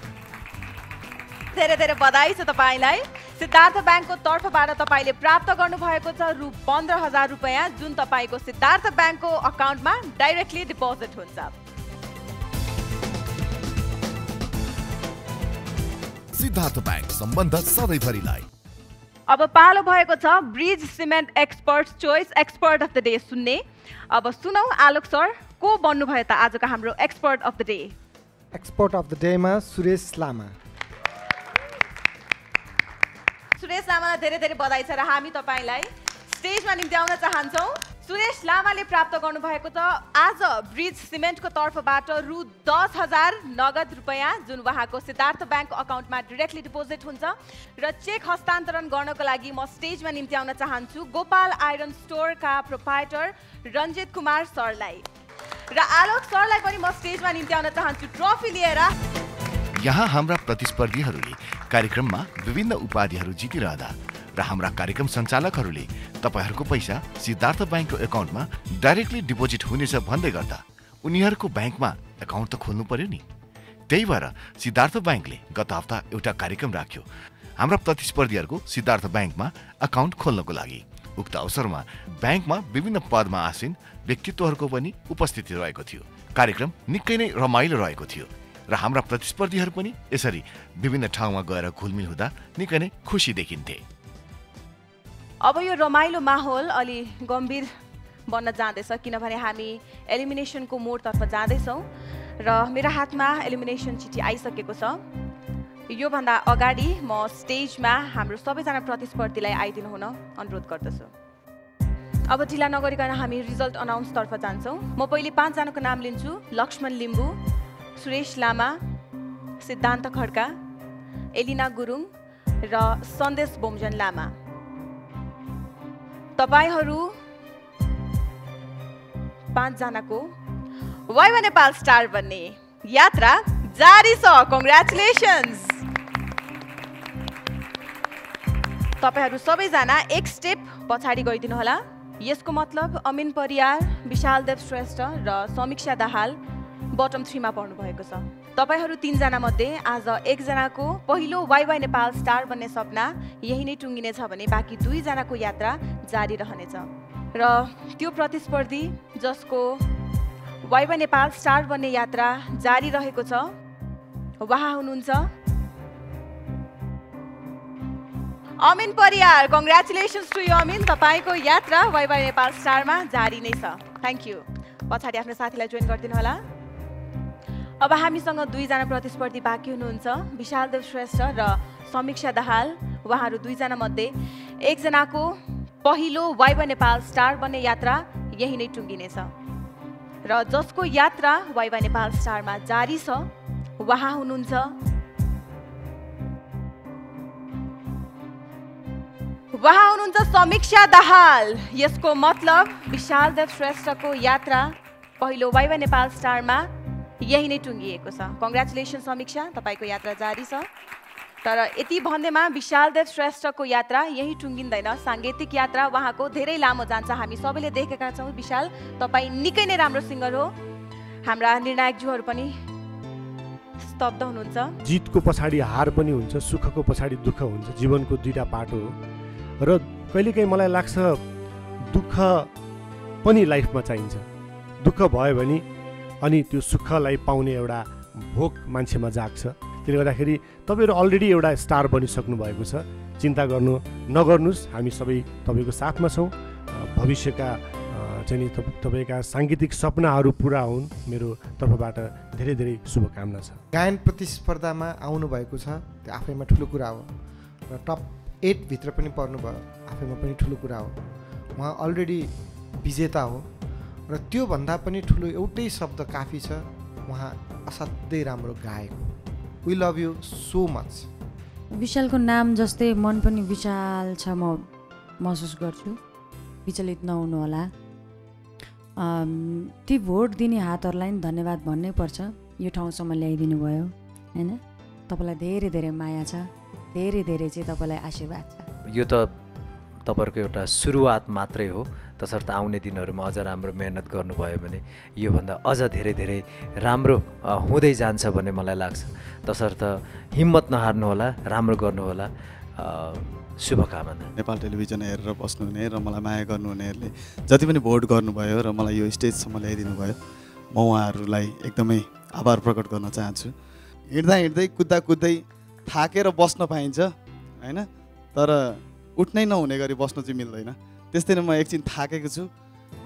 धेरै धेरै बधाई छ तपाईँलाई। सिद्धार्थ ब्याङ्कको तर्फबाट तपाईँले प्राप्त गर्नुभएको छ रु 15,000 रुपियाँ, जुन तपाईँको सिद्धार्थ ब्याङ्कको अकाउन्टमा डाइरेक्टली डिपोजिट हुन्छ। सिद्धार्थ ब्याङ्क, सम्बन्ध सधैँभरिलाई। अब पालो भएको छ bridge Cement expert choice expert of the day सुन्ने। अब सुनौ आलोक सर, को बन्नुभयो त आजको हाम्रो expert of the day? Expert of the डेमा सुरेश लामा। सुरेश लामालाई धेरै धेरै बधाई छ र हामी तपाईँलाई स्टेजमा निम्त्याउन चाहन्छौँ। सुरेश लामाले प्राप्त गर्नुभएको छ आज ब्रिज सिमेन्टको तर्फबाट रु 10,000 नगद रुपियाँ, जुन उहाँको सिद्धार्थ ब्याङ्कको अकाउन्टमा डिरेक्टली डिपोजिट हुन्छ। र चेक हस्तान्तरण गर्नको लागि म स्टेजमा निम्त्याउन चाहन्छु गोपाल आइरन स्टोरका प्रोप्राइटर रञ्जित कुमार सरलाई। र आलोक सरलाई पनि म स्टेजमा निम्त्याउन चाहन्छु ट्रफी लिएर। यहाँ हाम्रा प्रतिस्पर्धीहरूले कार्यक्रममा विभिन्न उपाधिहरू जितिरहँदा र हाम्रा कार्यक्रम सञ्चालकहरूले तपाईँहरूको पैसा सिद्धार्थ ब्याङ्कको एकाउन्टमा डाइरेक्टली डिपोजिट हुनेछ भन्दै गर्दा उनीहरूको ब्याङ्कमा एकाउन्ट त खोल्नु पर्यो नि। त्यही भएर सिद्धार्थ ब्याङ्कले गत हप्ता एउटा कार्यक्रम राख्यो हाम्रा प्रतिस्पर्धीहरूको सिद्धार्थ ब्याङ्कमा एकाउन्ट खोल्नको लागि। उक्त अवसरमा ब्याङ्कमा विभिन्न पदमा आसीन व्यक्तित्वहरूको पनि उपस्थिति रहेको थियो। कार्यक्रम निकै नै रमाइलो रहेको थियो र हाम्रा प्रतिस्पर्धीहरू पनि यसरी विभिन्न ठाउँमा गएर घुलमिल हुँदा निकै नै खुसी देखिन्थे। अब यो रमाइलो माहौल अलि गम्भीर बन्न जाँदैछ, किनभने हामी एलिमिनेसनको मोडतर्फ जाँदैछौँ र मेरो हातमा एलिमिनेसन चिठी आइसकेको छ। योभन्दा अगाडि म स्टेजमा हाम्रो सबैजना प्रतिस्पर्धीलाई आइदिनु हुन अनुरोध गर्दछु। अब ढिला नगरिकन हामी रिजल्ट अनाउन्सतर्फ जान्छौँ। म पहिले 5 जनाको नाम लिन्छु। लक्ष्मण लिम्बू, सुरेश लामा, सिद्धान्त खड्का, एलिना गुरुङ र सन्देश बोमजन लामा। तपाईहरू 5 जनाको वाइवा नेपाल स्टार बन्ने यात्रा जारी छ। कङ्ग्रेचुलेसन्स। तपाईहरू सबैजना एक स्टेप पछाडि गइदिनु होला। यसको मतलब अमिन परियार, विशाल देव श्रेष्ठ र समीक्षा दाहाल बटम 3 मा पर्नु भएको छ। तपाईहरू 3 जना मध्ये आज 1 जनाको पहिलो वाइवा नेपाल स्टार बन्ने सपना यही नै टुङ्गिनेछ भने बाँकी 2 जनाको यात्रा जारी रहनेछ। र त्यो प्रतिस्पर्धी जसको वाइवा नेपाल स्टार बन्ने यात्रा जारी रहेको छ उहाँ हुनुहुन्छ अमिन परियार। कङ्ग्रेचुलेसन्स टु यु अमिन। तपाईको यात्रा वाइवा नेपाल स्टारमा जारी नै छ। Thank you. पछाडि आफ्नो साथीलाई जोइन गरिदिनु होला। अब हामीसँग 2 जना प्रतिस्पर्धी बाँकी हुनुहुन्छ, विशाल देव श्रेष्ठ र समीक्षा दाहाल। उहाँहरू 2 जना मध्ये 1 जनाको पहिलो वाइवा नेपाल स्टार बन्ने यात्रा यही नै टुङ्गिनेछ र जसको यात्रा वाइवा नेपाल स्टारमा जारी छ उहाँ हुनुहुन्छ समीक्षा दाहाल। यसको मतलब विशाल देव श्रेष्ठको यात्रा पहिलो वाइवा नेपाल स्टारमा यही नै टुङ्गिएको छ। कङ्ग्रेचुलेसन समीक्षा, तपाईको यात्रा जारी छ। तर यति भन्दैमा विशाल देव श्रेष्ठको यात्रा यही टुङ्गिँदैन। साङ्गीतिक यात्रा उहाँको धेरै लामो जान्छ। हामी सबैले देखेका छौँ। विशाल, तपाईँ निकै नै राम्रो सिङ्गर हो। हाम्रा निर्णायकज्यूहरू पनि स्तब्ध हुनुहुन्छ। जितको पछाडि हार पनि हुन्छ, सुखको पछाडि दुःख हुन्छ। जीवनको 2टा पाटो हो र कहिलेकाहीँ मलाई लाग्छ दुःख पनि लाइफमा चाहिन्छ। दुःख भयो भने अनि त्यो सुखलाई पाउने एउटा भोक मान्छेमा जाग्छ। त्यसले गर्दाखेरि तपाईँहरू अलरेडी एउटा स्टार बनिसक्नु भएको छ। चिन्ता नगर्नुहोस्, हामी सबै तपाईँको साथमा छौँ। भविष्यका चाहिँ नि तपाईँका साङ्गीतिक सपनाहरू पुरा हुन्। मेरो तर्फबाट धेरै धेरै शुभकामना छ। गायन प्रतिस्पर्धामा आउनुभएको छ, त्यो आफैमा ठुलो कुरा हो र टप 8 भित्र पनि पर्नुभयो, आफैमा पनि ठुलो कुरा हो। उहाँ अलरेडी विजेता हो र त्योभन्दा पनि ठुलो एउटै शब्द काफी छ, उहाँ असाध्यै राम्रो गायक हो। We love you so much. विशालको नाम जस्तै मन पनि विशाल छ, म महसुस गर्छु। विचलित नहुनु होला। ती भोट दिने हातहरूलाई पनि धन्यवाद भन्नै पर्छ। यो ठाउँसम्म ल्याइदिनु भयो होइन। तपाईँलाई धेरै धेरै माया छ, धेरै धेरै चाहिँ तपाईँलाई आशीर्वाद छ। यो त तपाईँहरूको एउटा सुरुवात मात्रै हो। तसर्थ आउने दिनहरूमा अझ राम्रो मेहनत गर्नुभयो भने योभन्दा अझ धेरै धेरै राम्रो हुँदै जान्छ भन्ने मलाई लाग्छ। तसर्थ हिम्मत नहार्नुहोला, राम्रो गर्नुहोला। शुभकामना। नेपाल टेलिभिजन हेरेर बस्नुहुने र मलाई माया गर्नुहुनेहरूले जति पनि भोट गर्नुभयो र मलाई यो स्टेजसम्म ल्याइदिनु भयो, म उहाँहरूलाई एकदमै आभार प्रकट गर्न चाहन्छु। हिँड्दै कुद्दै थाकेर बस्न पाइन्छ होइन, तर उठ्नै नहुने गरी बस्न चाहिँ मिल्दैन। त्यस्तै नै म एकछिन थाकेको छु,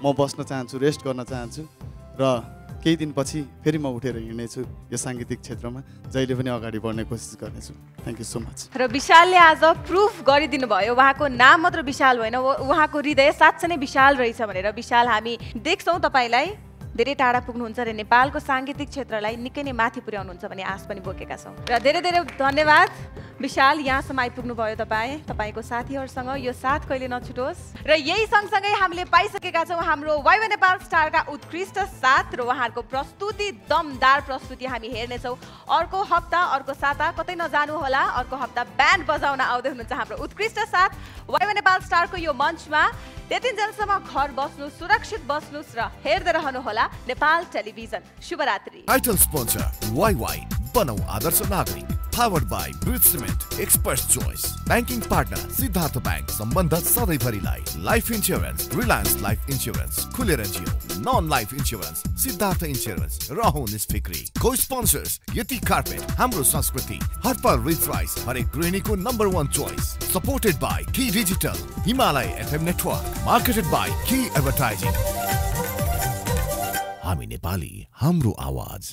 म बस्न चाहन्छु, रेस्ट गर्न चाहन्छु र केही दिनपछि फेरि म उठेर हिँड्नेछु। यो साङ्गीतिक क्षेत्रमा जहिले पनि अगाडि बढ्ने कोसिस गर्नेछु। Thank you so much. र विशालले आज प्रुफ गरिदिनु भयो, उहाँको नाम मात्र विशाल होइन, उहाँको हृदय साँच्चै नै विशाल रहेछ भनेर। विशाल, हामी देख्छौँ तपाईँलाई धेरै टाढा पुग्नुहुन्छ र नेपालको साङ्गीतिक क्षेत्रलाई निकै नै माथि पुर्याउनुहुन्छ भन्ने आश पनि बोकेका छौँ। र धेरै धेरै धन्यवाद विशाल, यहाँसम्म आइपुग्नु भयो। तपाईँको साथीहरूसँग यो साथ कहिले नछुटोस्। र यही सँगसँगै हामीले पाइसकेका छौँ हाम्रो वाइवा नेपाल स्टारका उत्कृष्ट साथ र उहाँहरूको प्रस्तुति, दमदार प्रस्तुति हामी हेर्नेछौँ। अर्को हप्ता, अर्को साता कतै नजानु होला। अर्को हप्ता ब्यान्ड बजाउन आउँदै हुनुहुन्छ हाम्रो उत्कृष्ट साथ वाइवा नेपाल स्टारको यो मञ्चमा। त्यतिन्जेलसम्म घर बस्नु, सुरक्षित बस्नुस् र हेर्दै रहनुहोला नेपाल टेलिभिजन। शुभरात्रि। टाइटल स्पोन्सर वाइवाई, बनाऊ आदर्श नागरिक। Powered by Bridge Cement, Expert's Choice. Banking partner Siddhartha bank, सम्बन्ध सधैँभरिलाई। Life Insurance, Reliance Life Insurance, खुलेर Jio. Non-Life Insurance, Siddhartha Insurance, रहो निस्फिक्री। Co-sponsors, यति कार्पेट, हाम्रो संस्कृति, हर्पल रिच राइस, हरेक गृहिणीको #1 choice. Supported by Key Digital, Himalay FM Network, marketed by Key Advertising. हामी नेपाली, हाम्रो आवाज।